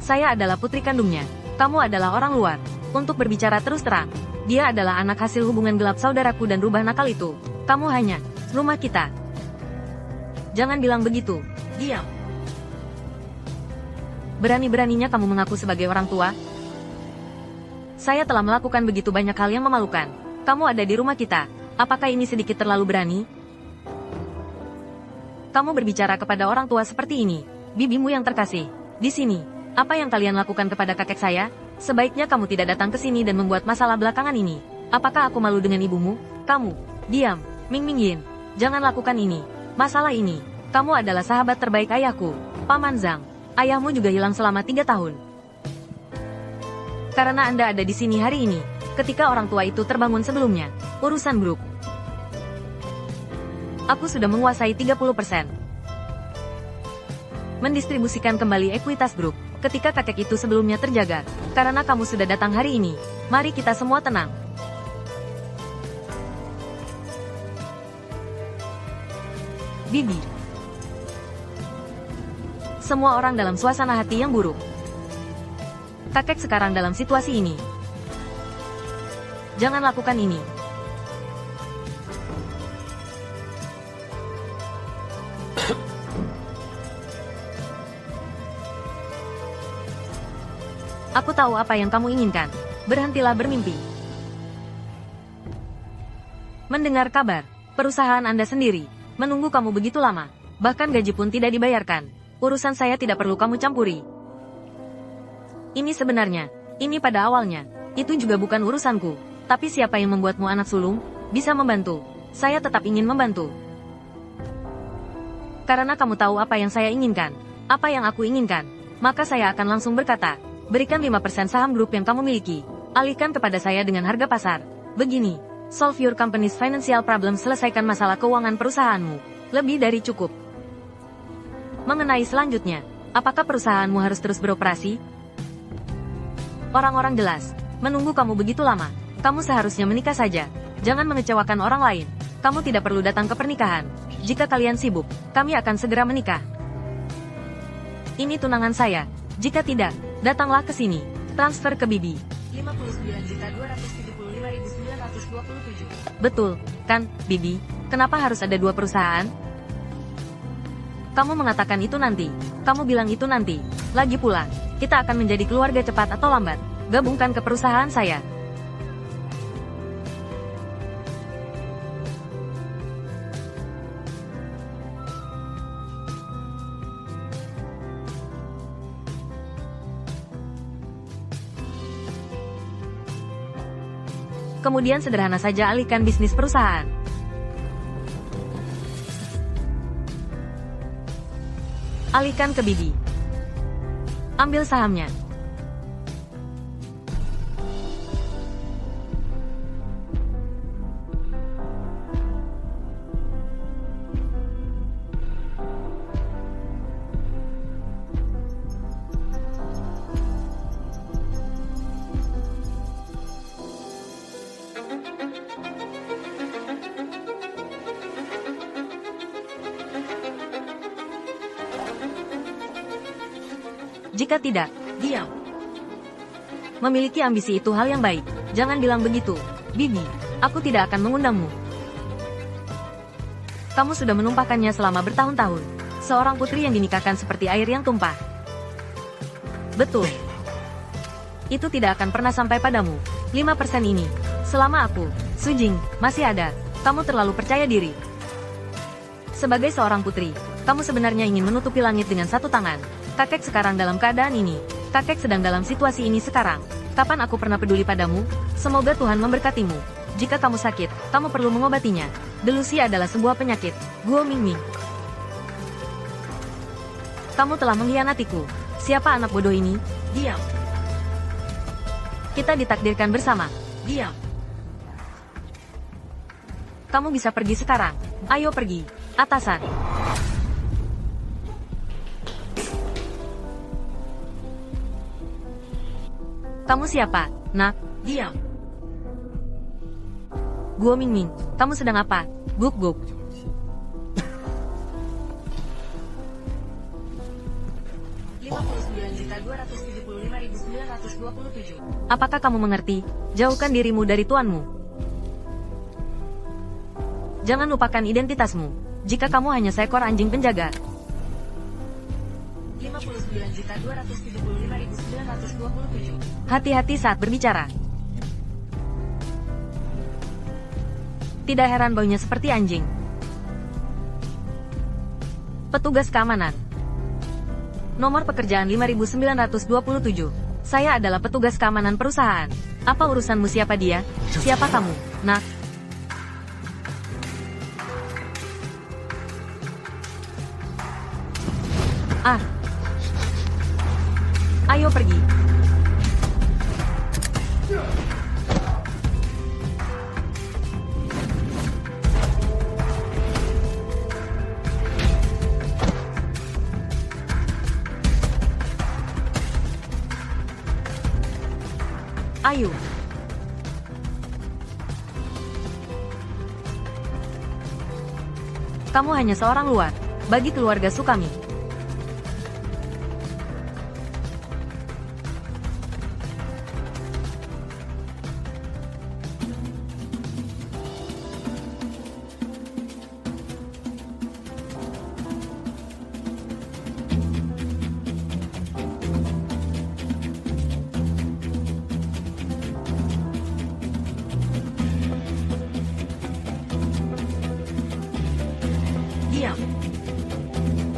Saya adalah putri kandungnya. Kamu adalah orang luar. Untuk berbicara terus terang, dia adalah anak hasil hubungan gelap saudaraku dan rubah nakal itu. Kamu hanya rumah kita. Jangan bilang begitu. Diam. Berani-beraninya kamu mengaku sebagai orang tua? Saya telah melakukan begitu banyak hal yang memalukan. Kamu ada di rumah kita. Apakah ini sedikit terlalu berani? Kamu berbicara kepada orang tua seperti ini. Bibimu yang terkasih. Di sini. Apa yang kalian lakukan kepada kakek saya? Sebaiknya kamu tidak datang ke sini dan membuat masalah belakangan ini. Apakah aku malu dengan ibumu? Kamu. Diam. Ming Ming Yin. Jangan lakukan ini. Masalah ini. Kamu adalah sahabat terbaik ayahku. Paman Zhang. Ayahmu juga hilang selama 3 tahun. Karena Anda ada di sini hari ini, ketika orang tua itu terbangun sebelumnya. Urusan Brook. Aku sudah menguasai 30%. Mendistribusikan kembali ekuitas Brook, ketika kakek itu sebelumnya terjaga. Karena kamu sudah datang hari ini, mari kita semua tenang. Bibi. Semua orang dalam suasana hati yang buruk. Kakek sekarang dalam situasi ini. Jangan lakukan ini. Aku tahu apa yang kamu inginkan. Berhentilah bermimpi. Mendengar kabar, perusahaan Anda sendiri menunggu kamu begitu lama. Bahkan gaji pun tidak dibayarkan. Urusan saya tidak perlu kamu campuri. Ini sebenarnya, ini pada awalnya, itu juga bukan urusanku. Tapi siapa yang membuatmu anak sulung? Bisa membantu. Saya tetap ingin membantu. Karena kamu tahu apa yang saya inginkan. Apa yang aku inginkan. Maka saya akan langsung berkata, berikan 5% saham grup yang kamu miliki. Alihkan kepada saya dengan harga pasar. Begini, solve your company's financial problem, selesaikan masalah keuangan perusahaanmu. Lebih dari cukup. Mengenai selanjutnya, apakah perusahaanmu harus terus beroperasi? Orang-orang jelas menunggu kamu begitu lama. Kamu seharusnya menikah saja. Jangan mengecewakan orang lain. Kamu tidak perlu datang ke pernikahan. Jika kalian sibuk, kami akan segera menikah. Ini tunangan saya. Jika tidak, datanglah ke sini. Transfer ke Bibi. 59.275.927. Betul, kan, Bibi? Kenapa harus ada 2 perusahaan? Kamu mengatakan itu nanti. Kamu bilang itu nanti. Lagi pula, kita akan menjadi keluarga cepat atau lambat. Gabungkan ke perusahaan saya. Kemudian sederhana saja alihkan bisnis perusahaan. Alihkan ke Bibi. Ambil sahamnya. Jika tidak, diam. Memiliki ambisi itu hal yang baik. Jangan bilang begitu, Bibi. Aku tidak akan mengundangmu. Kamu sudah menumpahkannya selama bertahun-tahun. Seorang putri yang dinikahkan seperti air yang tumpah. Betul. Itu tidak akan pernah sampai padamu. 5% ini. Selama aku, Sujing, masih ada. Kamu terlalu percaya diri. Sebagai seorang putri, kamu sebenarnya ingin menutupi langit dengan satu tangan. Kakek sekarang dalam keadaan ini. Kakek sedang dalam situasi ini sekarang. Kapan aku pernah peduli padamu? Semoga Tuhan memberkatimu. Jika kamu sakit, kamu perlu mengobatinya. Delusi adalah sebuah penyakit. Guo Mingming. Kamu telah mengkhianatiku. Siapa anak bodoh ini? Diam. Kita ditakdirkan bersama. Diam. Kamu bisa pergi sekarang. Ayo pergi. Atasan. Kamu siapa, nak? Diam. Guo Mingming, kamu sedang apa? Guk-guk. Apakah kamu mengerti? Jauhkan dirimu dari tuanmu. Jangan lupakan identitasmu. Jika kamu hanya seekor anjing penjaga. 59.275.927. Hati-hati saat berbicara. Tidak heran baunya seperti anjing. Petugas keamanan. Nomor pekerjaan 5927. Saya adalah petugas keamanan perusahaan. Apa urusanmu? Siapa dia? Siapa kamu, nak? Ah. Ayo pergi. Ayo. Kamu hanya seorang luar, bagi keluarga Sukami.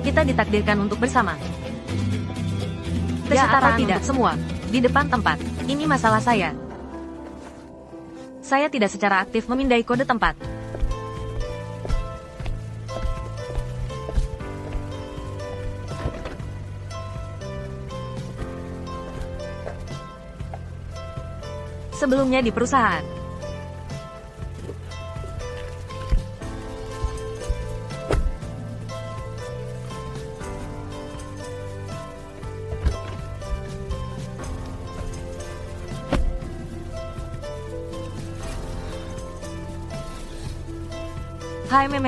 Kita ditakdirkan untuk bersama. Kesetaraan tidak semua. Di depan tempat. Ini masalah saya. Saya tidak secara aktif memindai kode tempat. Sebelumnya di perusahaan.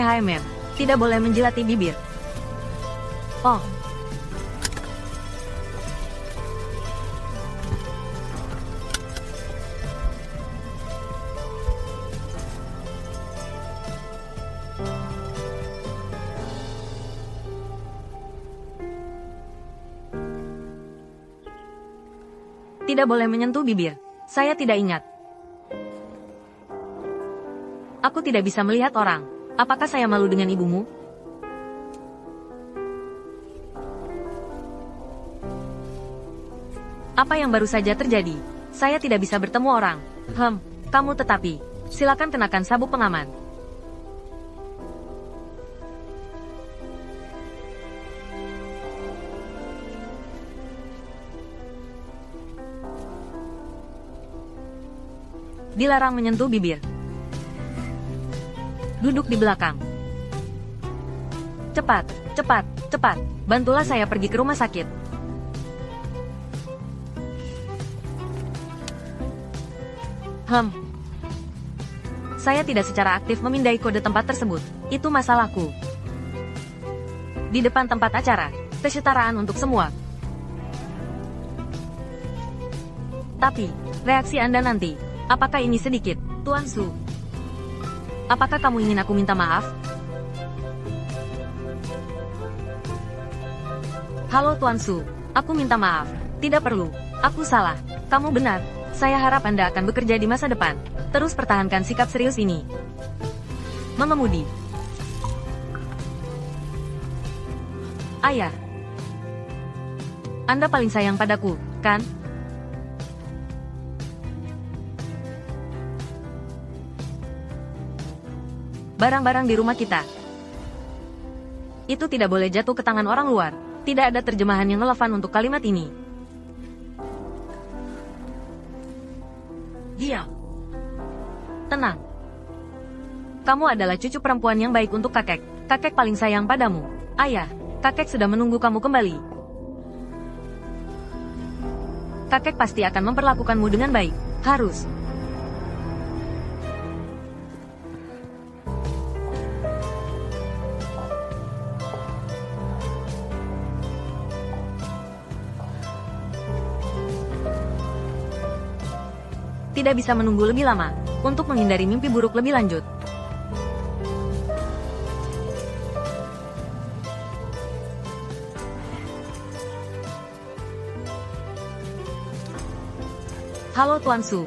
HMM, tidak boleh menjilati bibir. Oh. Tidak boleh menyentuh bibir. Saya tidak ingat. Aku tidak bisa melihat orang. Apakah saya malu dengan ibumu? Apa yang baru saja terjadi? Saya tidak bisa bertemu orang. Kamu tetapi. Silakan kenakan sabuk pengaman. Dilarang menyentuh bibir. Duduk di belakang. Cepat, cepat, cepat. Bantulah saya pergi ke rumah sakit. Saya tidak secara aktif memindai kode tempat tersebut. Itu masalahku. Di depan tempat acara, kesetaraan untuk semua. Tapi, reaksi Anda nanti, apakah ini sedikit, Tuan Su? Apakah kamu ingin aku minta maaf? Halo Tuan Su, aku minta maaf. Tidak perlu, aku salah. Kamu benar. Saya harap Anda akan bekerja di masa depan. Terus pertahankan sikap serius ini. Mengemudi. Ayah. Anda paling sayang padaku, kan? Barang-barang di rumah kita. Itu tidak boleh jatuh ke tangan orang luar. Tidak ada terjemahan yang relevan untuk kalimat ini. Diam. Tenang. Kamu adalah cucu perempuan yang baik untuk kakek. Kakek paling sayang padamu. Ayah, kakek sudah menunggu kamu kembali. Kakek pasti akan memperlakukanmu dengan baik. Harus. Tidak bisa menunggu lebih lama, untuk menghindari mimpi buruk lebih lanjut. Halo Tuan Su.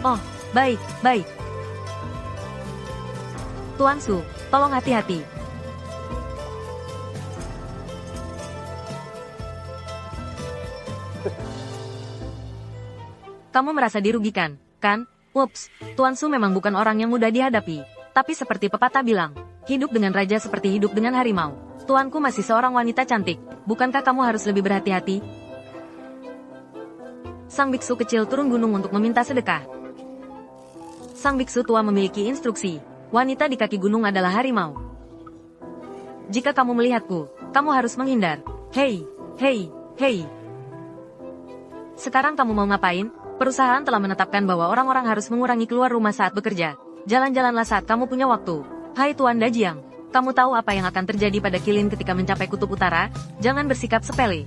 Oh, baik, baik. Tuan Su, tolong hati-hati. Kamu merasa dirugikan, kan? Ups, Tuan Su memang bukan orang yang mudah dihadapi. Tapi seperti pepatah bilang, hidup dengan raja seperti hidup dengan harimau. Tuanku masih seorang wanita cantik, bukankah kamu harus lebih berhati-hati? Sang biksu kecil turun gunung untuk meminta sedekah. Sang biksu tua memiliki instruksi. Wanita di kaki gunung adalah harimau. Jika kamu melihatku, kamu harus menghindar. Hei, hei, hei. Sekarang kamu mau ngapain? Perusahaan telah menetapkan bahwa orang-orang harus mengurangi keluar rumah saat bekerja. Jalan-jalanlah saat kamu punya waktu. Hai Tuan Dajiang, kamu tahu apa yang akan terjadi pada Kilin ketika mencapai kutub utara? Jangan bersikap sepele.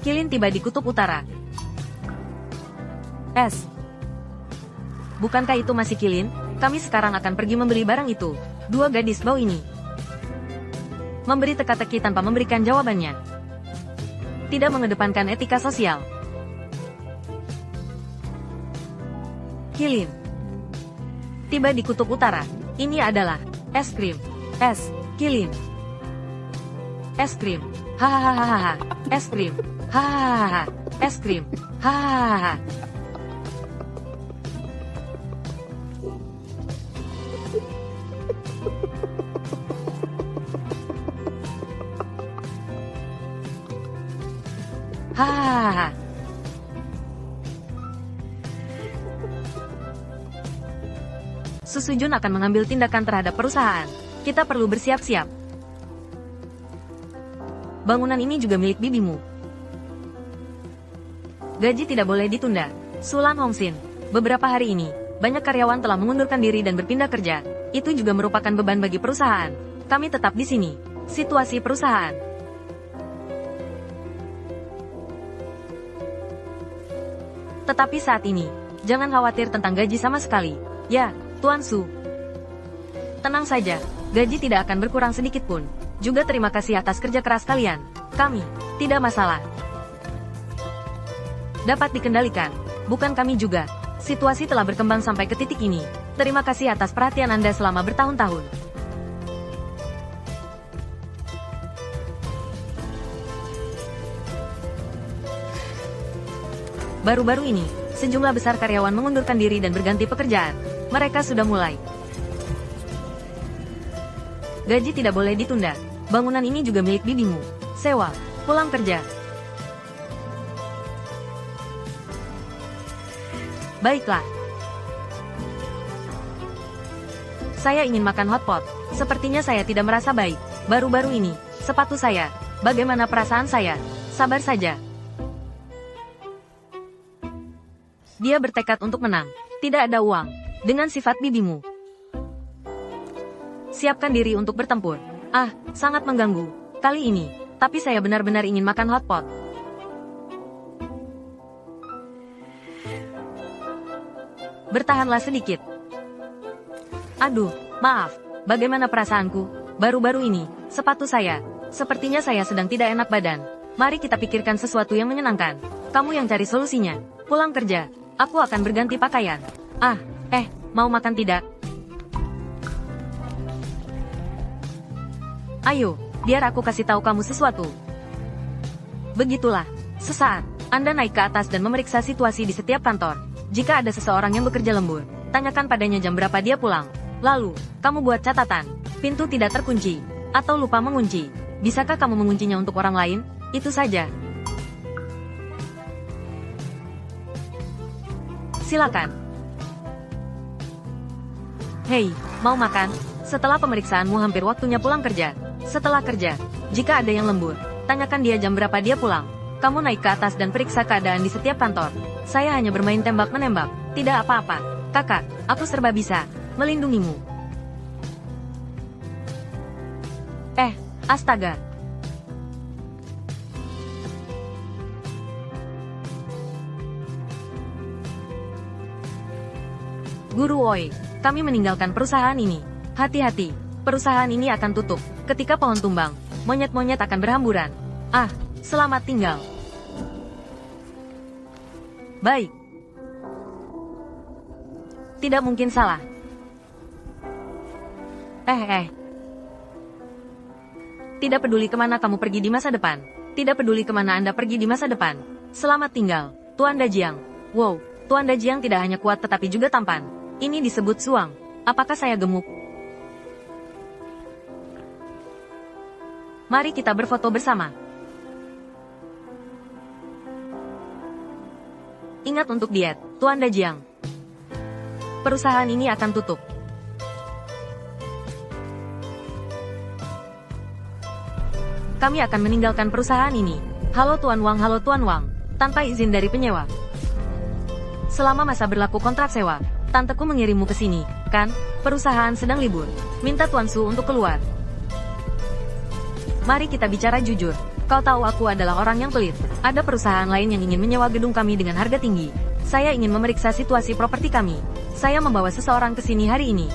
Kilin tiba di kutub utara. Bukankah itu masih Kilin? Kami sekarang akan pergi membeli barang itu. Dua gadis bau ini memberi teka-teki tanpa memberikan jawabannya. Tidak mengedepankan etika sosial. Kilin tiba di kutub utara. Ini adalah es krim. Kilin. Es krim. Hahaha. Es krim. Hahaha. Es krim. Hahaha. Hahaha. Susujun akan mengambil tindakan terhadap perusahaan. Kita perlu bersiap-siap. Bangunan ini juga milik bibimu. Gaji tidak boleh ditunda. Sulan Hongxin, beberapa hari ini, banyak karyawan telah mengundurkan diri dan berpindah kerja. Itu juga merupakan beban bagi perusahaan. Kami tetap di sini. Situasi perusahaan. Tetapi saat ini, jangan khawatir tentang gaji sama sekali. Ya, Tuan Su. Tenang saja, gaji tidak akan berkurang sedikit pun. Juga terima kasih atas kerja keras kalian. Kami, tidak masalah. Dapat dikendalikan. Bukan kami juga. Situasi telah berkembang sampai ke titik ini. Terima kasih atas perhatian Anda selama bertahun-tahun. Baru-baru ini, sejumlah besar karyawan mengundurkan diri dan berganti pekerjaan. Mereka sudah mulai Gaji tidak boleh ditunda. Bangunan ini juga milik bibimu. Sewa. Pulang kerja. Baiklah. Saya ingin makan hotpot. Sepertinya saya tidak merasa baik. Baru-baru ini, sepatu saya. Bagaimana perasaan saya? Sabar saja. Dia bertekad untuk menang. Tidak ada uang. Dengan sifat bibimu. Siapkan diri untuk bertempur. Ah, sangat mengganggu. Kali ini, tapi saya benar-benar ingin makan hotpot. Bertahanlah sedikit. Aduh, maaf. Bagaimana perasaanku? Baru-baru ini, sepatu saya. Sepertinya saya sedang tidak enak badan. Mari kita pikirkan sesuatu yang menyenangkan. Kamu yang cari solusinya. Pulang kerja. Aku akan berganti pakaian. Mau makan tidak? Ayo, biar aku kasih tahu kamu sesuatu. Begitulah. Sesaat, Anda naik ke atas dan memeriksa situasi di setiap kantor. Jika ada seseorang yang bekerja lembur, tanyakan padanya jam berapa dia pulang. Lalu, kamu buat catatan. Pintu tidak terkunci. Atau lupa mengunci. Bisakah kamu menguncinya untuk orang lain? Itu saja. Silakan. Hei, mau makan? Setelah pemeriksaanmu hampir waktunya pulang kerja. Setelah kerja, jika ada yang lembur, tanyakan dia jam berapa dia pulang. Kamu naik ke atas dan periksa keadaan di setiap kantor. Saya hanya bermain tembak-menembak. Tidak apa-apa. Kakak, aku serba bisa. Melindungimu. Astaga. Guru Oi, kami meninggalkan perusahaan ini. Hati-hati, perusahaan ini akan tutup. Ketika pohon tumbang, monyet-monyet akan berhamburan. Selamat tinggal. Baik. Tidak mungkin salah. Tidak peduli kemana kamu pergi di masa depan. Tidak peduli kemana Anda pergi di masa depan. Selamat tinggal, Tuan Dajiang. Wow, Tuan Dajiang tidak hanya kuat tetapi juga tampan. Ini disebut suang. Apakah saya gemuk? Mari kita berfoto bersama. Ingat untuk diet, Tuan Dajiang. Perusahaan ini akan tutup. Kami akan meninggalkan perusahaan ini. Halo Tuan Wang, halo Tuan Wang. Tanpa izin dari penyewa. Selama masa berlaku kontrak sewa, tanteku mengirimmu ke sini, kan? Perusahaan sedang libur. Minta Tuan Su untuk keluar. Mari kita bicara jujur. Kau tahu aku adalah orang yang pelit. Ada perusahaan lain yang ingin menyewa gedung kami dengan harga tinggi. Saya ingin memeriksa situasi properti kami. Saya membawa seseorang ke sini hari ini.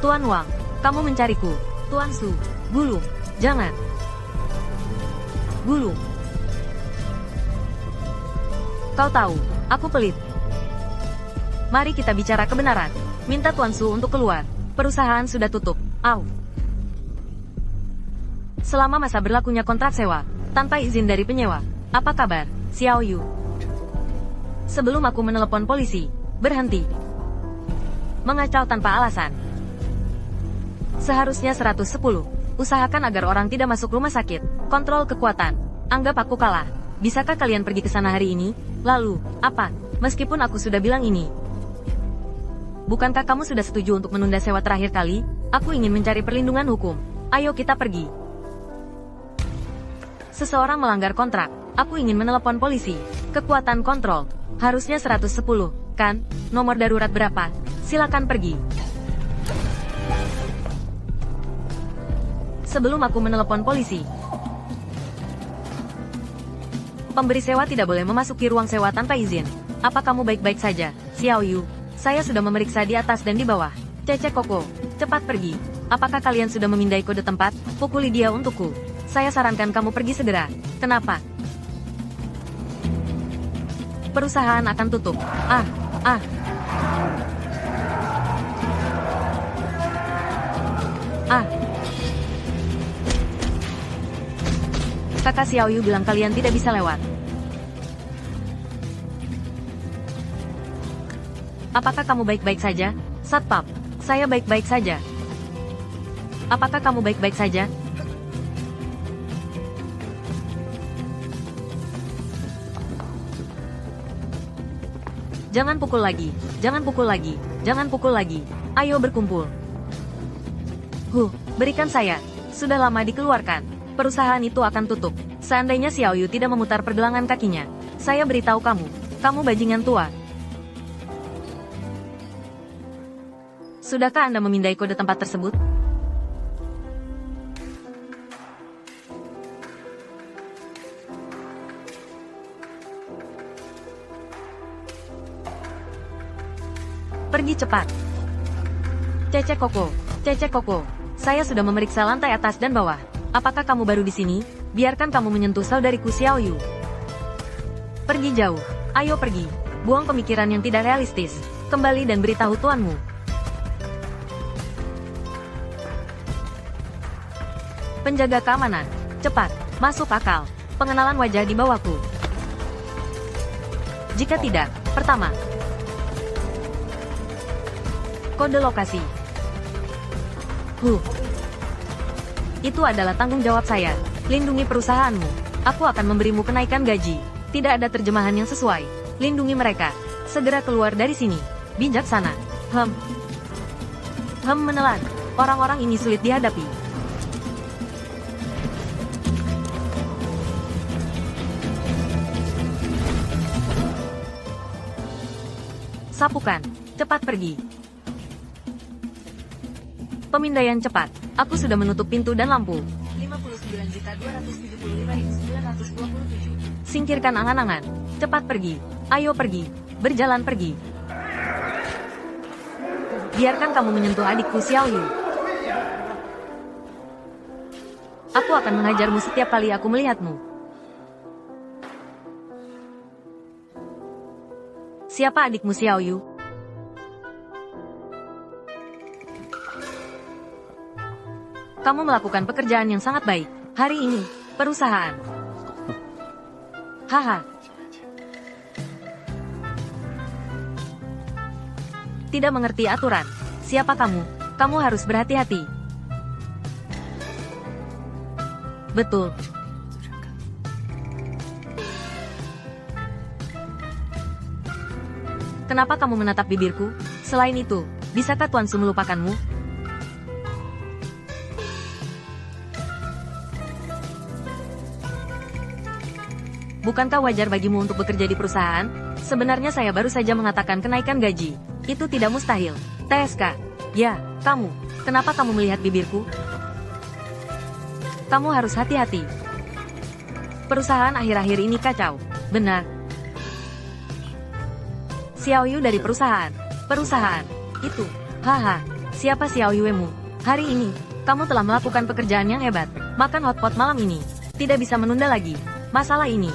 Tuan Wang, kamu mencariku. Tuan Su, gulung. Jangan. Gulung. Kau tahu, aku pelit. Mari kita bicara kebenaran. Minta Tuan Su untuk keluar. Perusahaan sudah tutup. Selama masa berlakunya kontrak sewa, tanpa izin dari penyewa. Apa kabar, Xiao Yu? Sebelum aku menelepon polisi, berhenti. Mengacau tanpa alasan. Seharusnya 110. Usahakan agar orang tidak masuk rumah sakit. Kontrol kekuatan. Anggap aku kalah. Bisakah kalian pergi ke sana hari ini? Lalu, apa? Meskipun aku sudah bilang ini. Bukankah kamu sudah setuju untuk menunda sewa terakhir kali? Aku ingin mencari perlindungan hukum. Ayo kita pergi. Seseorang melanggar kontrak. Aku ingin menelepon polisi. Kekuatan kontrol. Harusnya 110, kan? Nomor darurat berapa? Silakan pergi. Sebelum aku menelepon polisi. Pemberi sewa tidak boleh memasuki ruang sewa tanpa izin. Apa kamu baik-baik saja, Xiao Yu? Saya sudah memeriksa di atas dan di bawah. Cecek Koko, cepat pergi. Apakah kalian sudah memindai kode tempat? Pukuli dia untukku. Saya sarankan kamu pergi segera. Kenapa? Perusahaan akan tutup. Kakak Xiao Yu bilang kalian tidak bisa lewat. Apakah kamu baik-baik saja? Satpam, saya baik-baik saja. apakah kamu baik-baik saja? Jangan pukul lagi, jangan pukul lagi, jangan pukul lagi. Ayo berkumpul. Berikan saya. Sudah lama dikeluarkan. Perusahaan itu akan tutup. Seandainya Xiao Yu tidak memutar pergelangan kakinya, saya beritahu kamu, kamu bajingan tua. Sudahkah Anda memindai kode tempat tersebut? Pergi cepat. Cecek Koko, saya sudah memeriksa lantai atas dan bawah. Apakah kamu baru di sini? Biarkan kamu menyentuh saudariku Xiao Yu. Pergi jauh. Ayo pergi. Buang pemikiran yang tidak realistis. Kembali dan beritahu tuanmu. Penjaga keamanan. Cepat. Masuk akal. Pengenalan wajah di bawahku. Jika tidak, pertama. Kode lokasi. Itu adalah tanggung jawab saya. Lindungi perusahaanmu. Aku akan memberimu kenaikan gaji. Tidak ada terjemahan yang sesuai. Lindungi mereka. Segera keluar dari sini. Bijaksana. Menelan. Orang-orang ini sulit dihadapi. Sapukan. Cepat pergi. Pemindaian cepat. Aku sudah menutup pintu dan lampu. 59.275.927. Singkirkan angan-angan. Cepat pergi. Ayo pergi. Berjalan pergi. Biarkan kamu menyentuh adikku Xiao Yu. Aku akan menghajarmu setiap kali aku melihatmu. Siapa adikmu Xiao Yu? Kamu melakukan pekerjaan yang sangat baik. Hari ini, perusahaan. Haha. Tidak mengerti aturan. Siapa kamu? Kamu harus berhati-hati. Betul. Kenapa kamu menatap bibirku? Selain itu, bisakah Tuan Su melupakanmu? Bukankah wajar bagimu untuk bekerja di perusahaan? Sebenarnya saya baru saja mengatakan kenaikan gaji. Itu tidak mustahil. TSK. Ya, kamu. Kenapa kamu melihat bibirku? Kamu harus hati-hati. Perusahaan akhir-akhir ini kacau. Benar. Xiao Yu dari perusahaan. Perusahaan. Itu. Haha. Siapa Xiao Yuemu? Hari ini, kamu telah melakukan pekerjaan yang hebat. Makan hotpot malam ini. Tidak bisa menunda lagi. Masalah ini.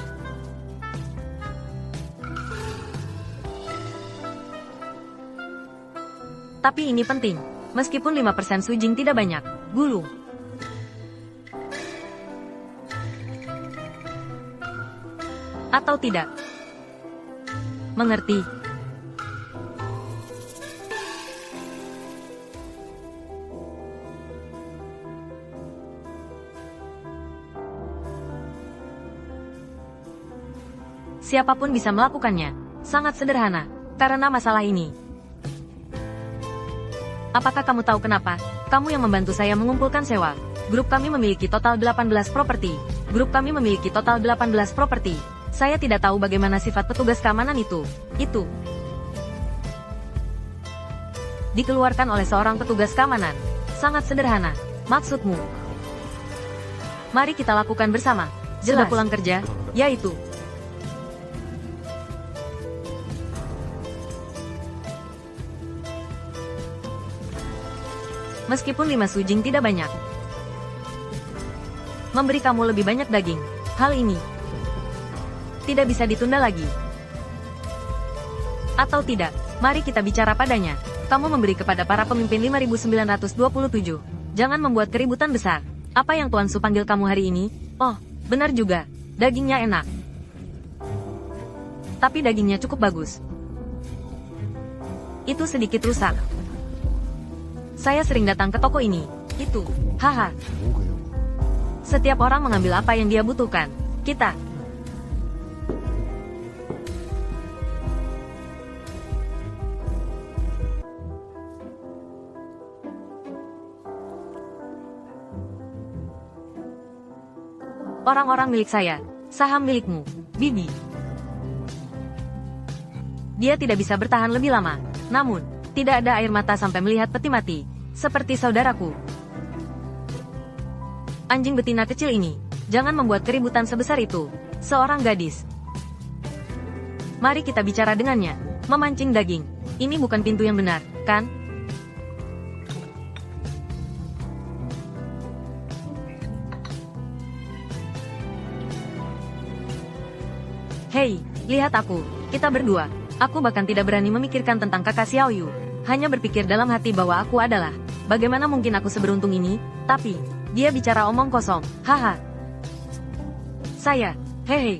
Tapi ini penting. Meskipun 5% sujing tidak banyak. Gulung. Atau tidak. Mengerti. Siapapun bisa melakukannya. Sangat sederhana. Karena masalah ini. Apakah kamu tahu kenapa? Kamu yang membantu saya mengumpulkan sewa. Grup kami memiliki total 18 properti. Grup kami memiliki total 18 properti. Saya tidak tahu bagaimana sifat petugas keamanan itu. Itu dikeluarkan oleh seorang petugas keamanan. Sangat sederhana. Maksudmu? Mari kita lakukan bersama. Sudah pulang kerja? Yaitu. Meskipun 5 sujing tidak banyak. Memberi kamu lebih banyak daging. Hal ini tidak bisa ditunda lagi. Atau tidak, mari kita bicara padanya. Kamu memberi kepada para pemimpin 5.927. Jangan membuat keributan besar. Apa yang Tuan Su panggil kamu hari ini? Oh, benar juga. Dagingnya enak. Tapi dagingnya cukup bagus. Itu sedikit rusak. Saya sering datang ke toko ini. Itu, haha. Setiap orang mengambil apa yang dia butuhkan. Kita. Orang-orang milik saya, saham milikmu, Bibi. Dia tidak bisa bertahan lebih lama. Namun, tidak ada air mata sampai melihat peti mati. Seperti saudaraku. Anjing betina kecil ini, jangan membuat keributan sebesar itu. Seorang gadis. Mari kita bicara dengannya. Memancing daging. Ini bukan pintu yang benar, kan? Hei, lihat aku. Kita berdua. Aku bahkan tidak berani memikirkan tentang kakak Xiaoyu. Hanya berpikir dalam hati bahwa aku adalah. Bagaimana mungkin aku seberuntung ini? Tapi, dia bicara omong kosong. Haha. Saya. Hehe.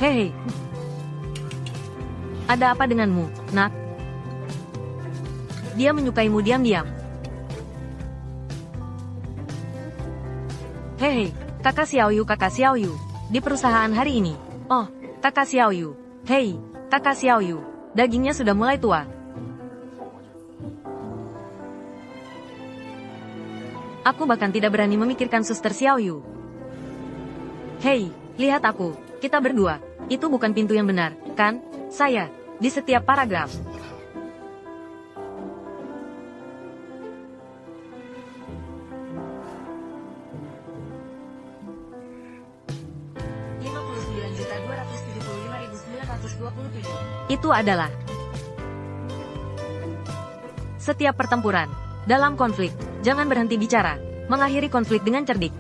Hehe. Ada apa denganmu, nak? Dia menyukaimu diam-diam. Hehe, kakak Xiaoyu. Di perusahaan hari ini. Oh, kakak Xiaoyu. Hei, kakak Xiaoyu. Dagingnya sudah mulai tua. Aku bahkan tidak berani memikirkan suster Xiaoyu. Hei, lihat aku. Kita berdua. Itu bukan pintu yang benar, kan? Saya. Di setiap paragraf. Itu adalah setiap pertempuran. Dalam konflik, jangan berhenti bicara. Mengakhiri konflik dengan cerdik.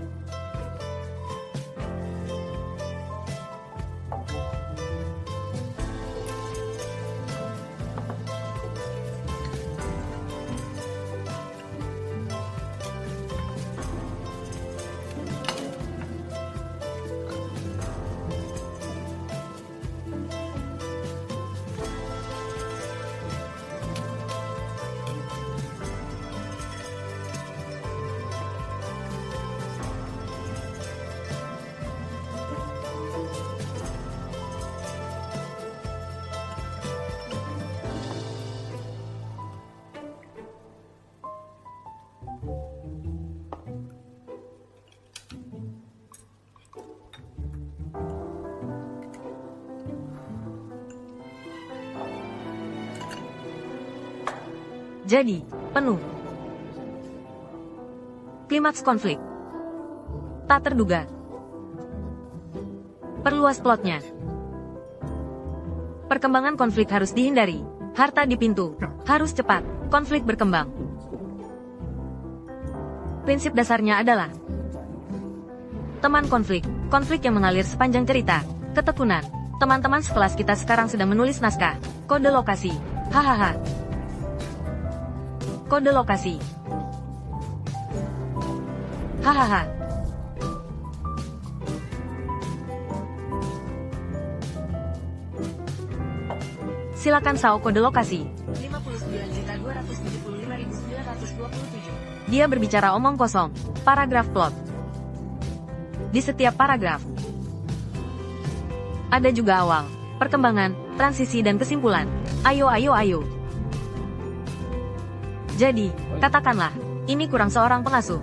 Jadi, penuh. Klimaks konflik. Tak terduga. Perluas plotnya. Perkembangan konflik harus dihindari. Harta di pintu. Harus cepat. Konflik berkembang. Prinsip dasarnya adalah teman konflik. Konflik yang mengalir sepanjang cerita. Ketekunan. Teman-teman sekelas kita sekarang sedang menulis naskah. Kode lokasi. Hahaha. Kode lokasi. Hahaha. Silakan Sao kode lokasi. 59.275.927. Dia berbicara omong kosong. Paragraf plot. Di setiap paragraf ada juga awal, perkembangan, transisi dan kesimpulan. Ayo. Jadi, katakanlah, ini kurang seorang pengasuh.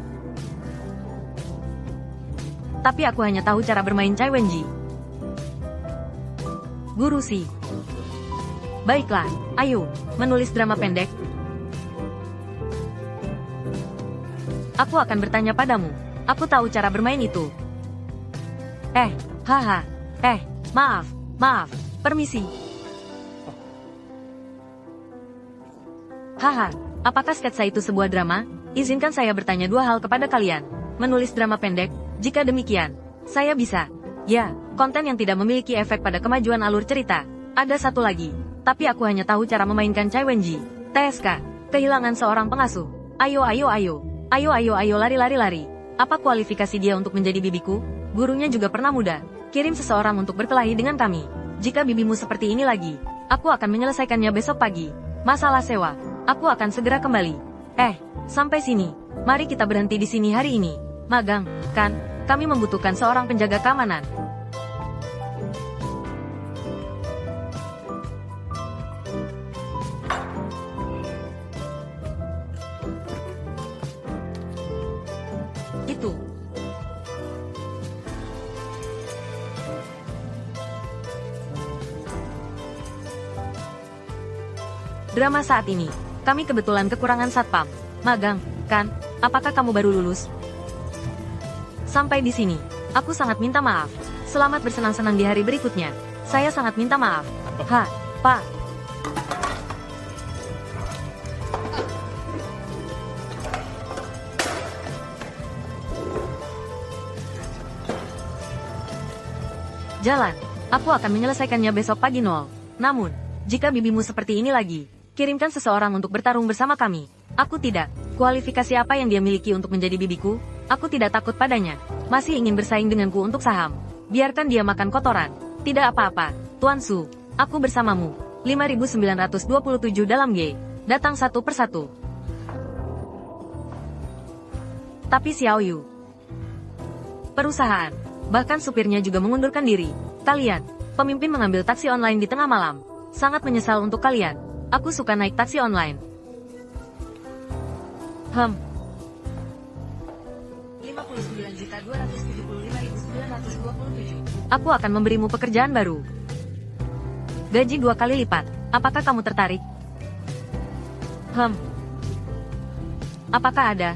Tapi aku hanya tahu cara bermain Cai Wenji. Guru Si. Baiklah, ayo, menulis drama pendek. Aku akan bertanya padamu. Aku tahu cara bermain itu. Haha. Maaf, permisi. Haha. Apakah sketsa itu sebuah drama? Izinkan saya bertanya dua hal kepada kalian. Menulis drama pendek? Jika demikian, saya bisa. Ya, konten yang tidak memiliki efek pada kemajuan alur cerita. Ada satu lagi. Tapi aku hanya tahu cara memainkan Cai Wenji. TSK. Kehilangan seorang pengasuh. Ayo, lari. Apa kualifikasi dia untuk menjadi bibiku? Gurunya juga pernah muda. Kirim seseorang untuk berkelahi dengan kami. Jika bibimu seperti ini lagi, Aku akan menyelesaikannya besok pagi. Masalah sewa, aku akan segera kembali. Sampai sini. Mari kita berhenti di sini hari ini. Magang, kan? Kami membutuhkan seorang penjaga keamanan. Itu. Drama saat ini. Kami kebetulan kekurangan satpam. Magang, kan? Apakah kamu baru lulus? Sampai di sini. Aku sangat minta maaf. Selamat bersenang-senang di hari berikutnya. Saya sangat minta maaf. Pak. Jalan. Aku akan menyelesaikannya besok pagi nol. Namun, jika bibimu seperti ini lagi, kirimkan seseorang untuk bertarung bersama kami. Aku tidak. Kualifikasi apa yang dia miliki untuk menjadi bibiku? Aku tidak takut padanya. Masih ingin bersaing denganku untuk saham. Biarkan dia makan kotoran. Tidak apa-apa, Tuan Su. Aku bersamamu. 5927 dalam G. Datang satu persatu. Tapi Xiao Yu. Perusahaan. Bahkan supirnya juga mengundurkan diri. Kalian, pemimpin mengambil taksi online di tengah malam. Sangat menyesal untuk kalian. Aku suka naik taksi online. 59.275.927. Aku akan memberimu pekerjaan baru. Gaji 2 kali lipat. Apakah kamu tertarik? Apakah ada?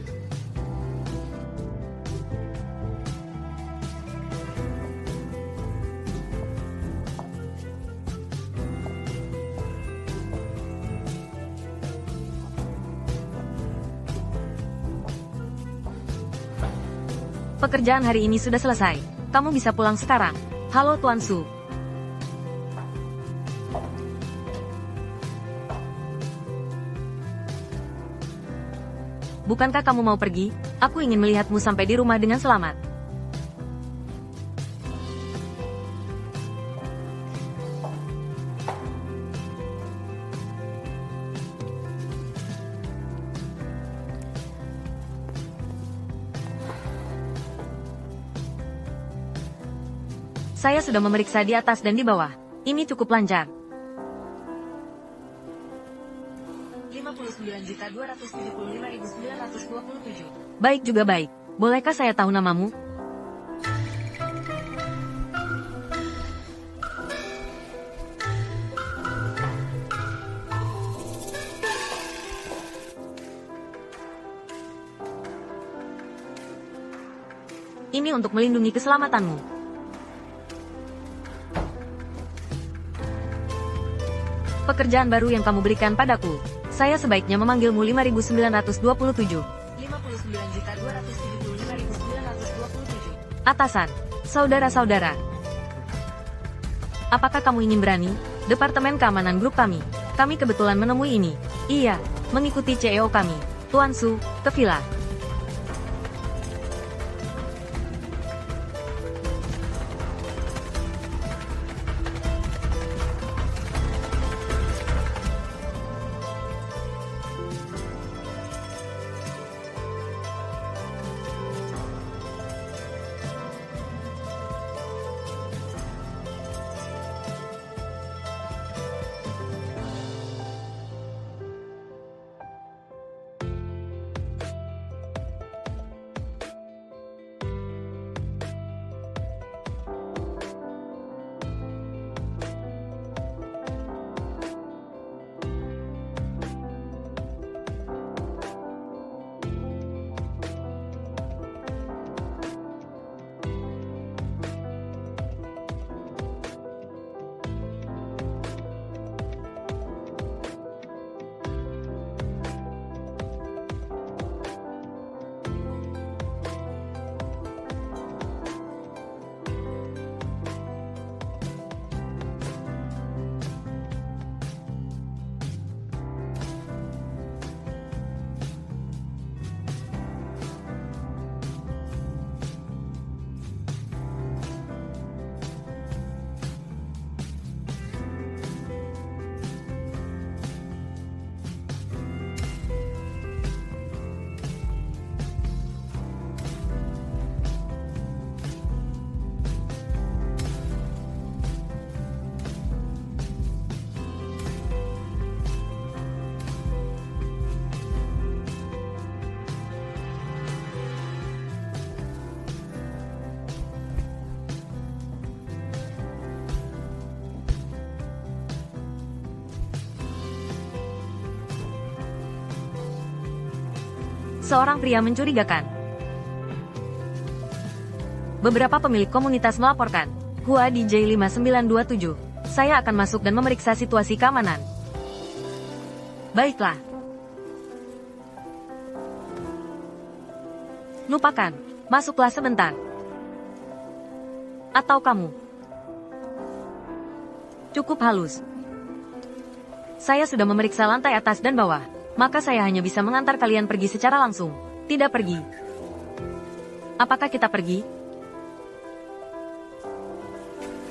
Pekerjaan hari ini sudah selesai. Kamu bisa pulang sekarang. Halo Tuan Su. Bukankah kamu mau pergi? Aku ingin melihatmu sampai di rumah dengan selamat. Saya sudah memeriksa di atas dan di bawah. Ini cukup lancar. 59.275.927. Baik juga baik. Bolehkah saya tahu namamu? Ini untuk melindungi keselamatanmu. Pekerjaan baru yang kamu berikan padaku. Saya sebaiknya memanggilmu 5927. 59.275.927. Atasan, saudara-saudara. Apakah kamu ingin berani? Departemen Keamanan Grup kami. Kami kebetulan menemui ini. Iya, mengikuti CEO kami, Tuan Su, ke villa. Seorang pria mencurigakan. Beberapa pemilik komunitas melaporkan. Hua DJ 5927. Saya akan masuk dan memeriksa situasi keamanan. Baiklah. Lupakan. Masuklah sebentar. Atau kamu. Cukup halus. Saya sudah memeriksa lantai atas dan bawah. Maka saya hanya bisa mengantar kalian pergi secara langsung. Tidak pergi. Apakah kita pergi?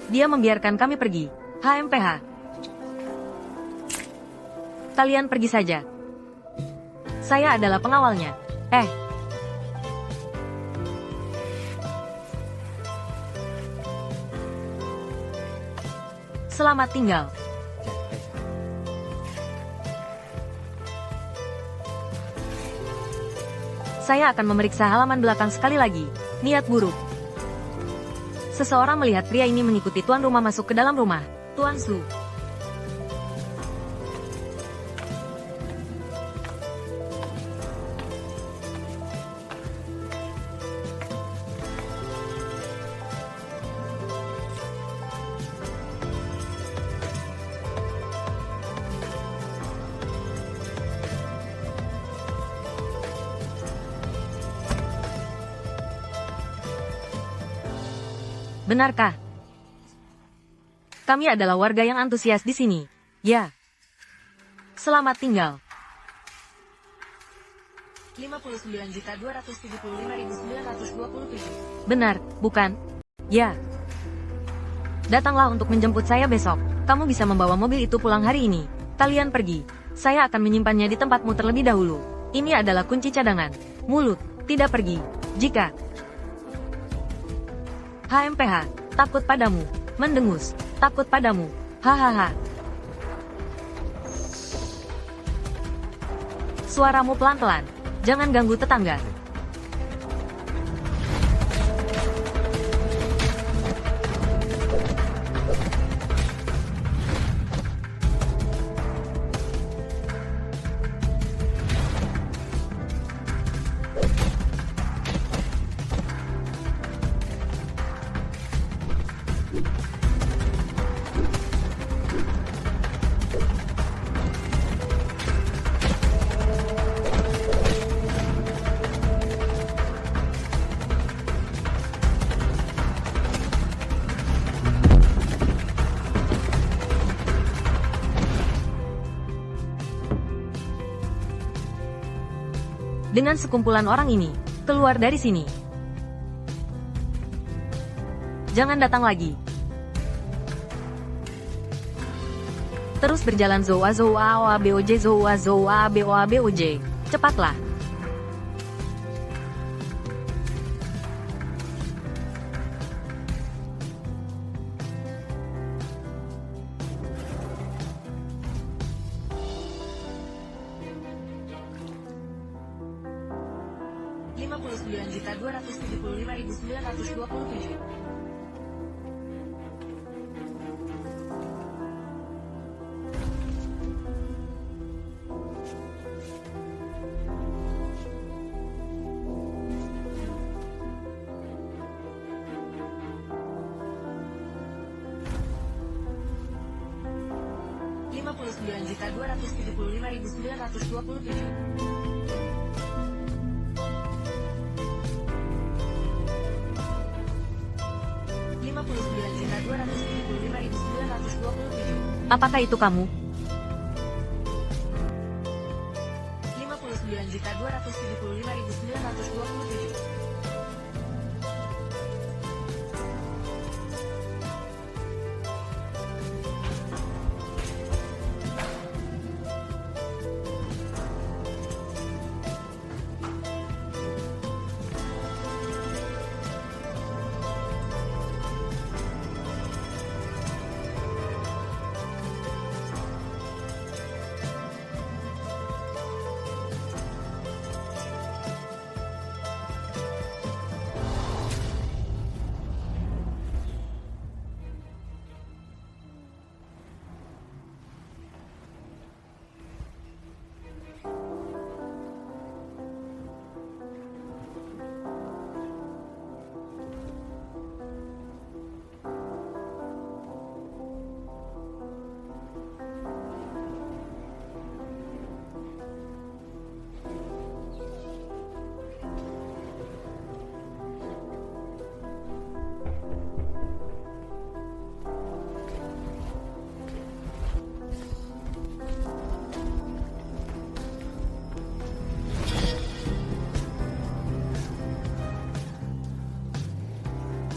Dia membiarkan kami pergi. HMPH. Kalian pergi saja. Saya adalah pengawalnya. Selamat tinggal. Saya akan memeriksa halaman belakang sekali lagi. Niat buruk. Seseorang melihat pria ini mengikuti tuan rumah masuk ke dalam rumah. Tuan Su. Benarkah? Kami adalah warga yang antusias di sini. Ya. Selamat tinggal. 59.275.927. Benar, bukan? Ya. Datanglah untuk menjemput saya besok. Kamu bisa membawa mobil itu pulang hari ini. Kalian pergi. Saya akan menyimpannya di tempatmu terlebih dahulu. Ini adalah kunci cadangan. Mulut, tidak pergi. Jika HMPH, takut padamu. Mendengus, takut padamu. Hahaha. Suaramu pelan-pelan. Jangan ganggu tetangga. Dengan sekumpulan orang ini, keluar dari sini. Jangan datang lagi. Terus berjalan zoa zoa boj zoa zoa boj. Cepatlah. $59.275.927. Apakah itu kamu? 59.275.927.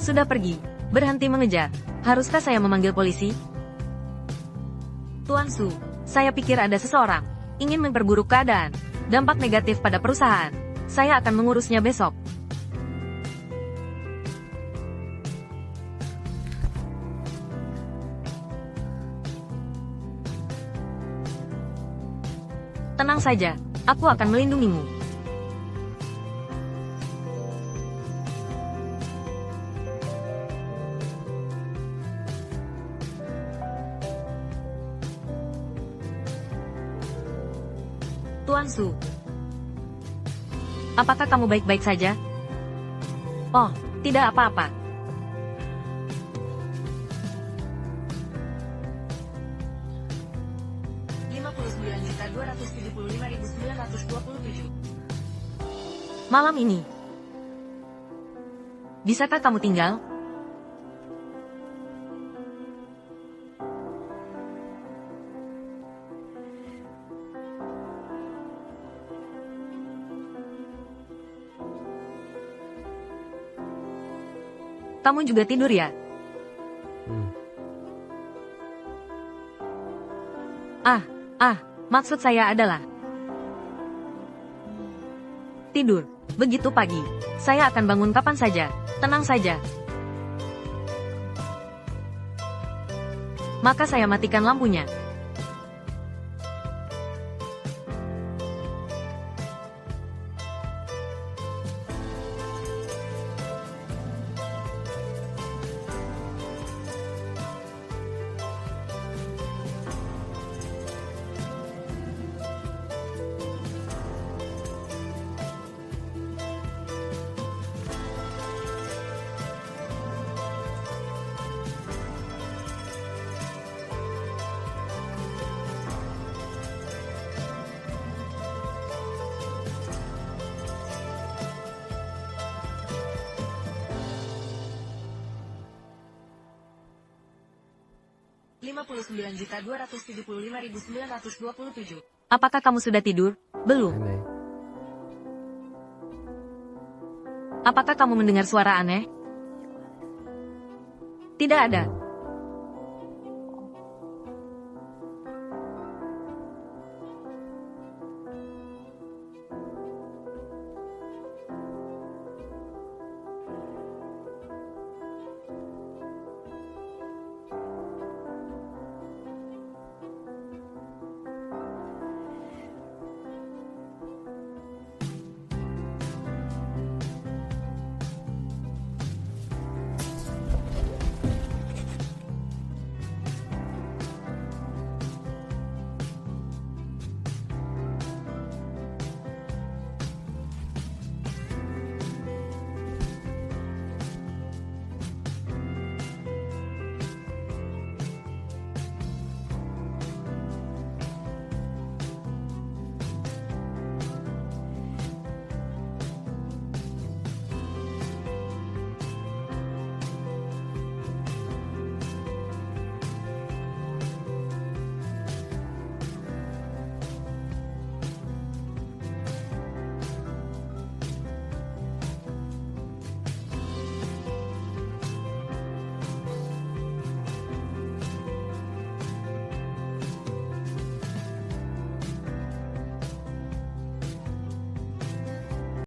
Sudah pergi. Berhenti mengejar. Haruskah saya memanggil polisi? Tuan Su, saya pikir ada seseorang ingin memperburuk keadaan. Dampak negatif pada perusahaan. Saya akan mengurusnya besok. Tenang saja, aku akan melindungimu. Tuan Su, apakah kamu baik-baik saja? Oh, tidak apa-apa. Malam ini. Bisakah kamu tinggal? Kamu juga tidur ya? Maksud saya adalah tidur. Begitu pagi. Saya akan bangun kapan saja. Tenang saja. Maka saya matikan lampunya. Apakah kamu sudah tidur? Belum. Apakah kamu mendengar suara aneh? Tidak ada.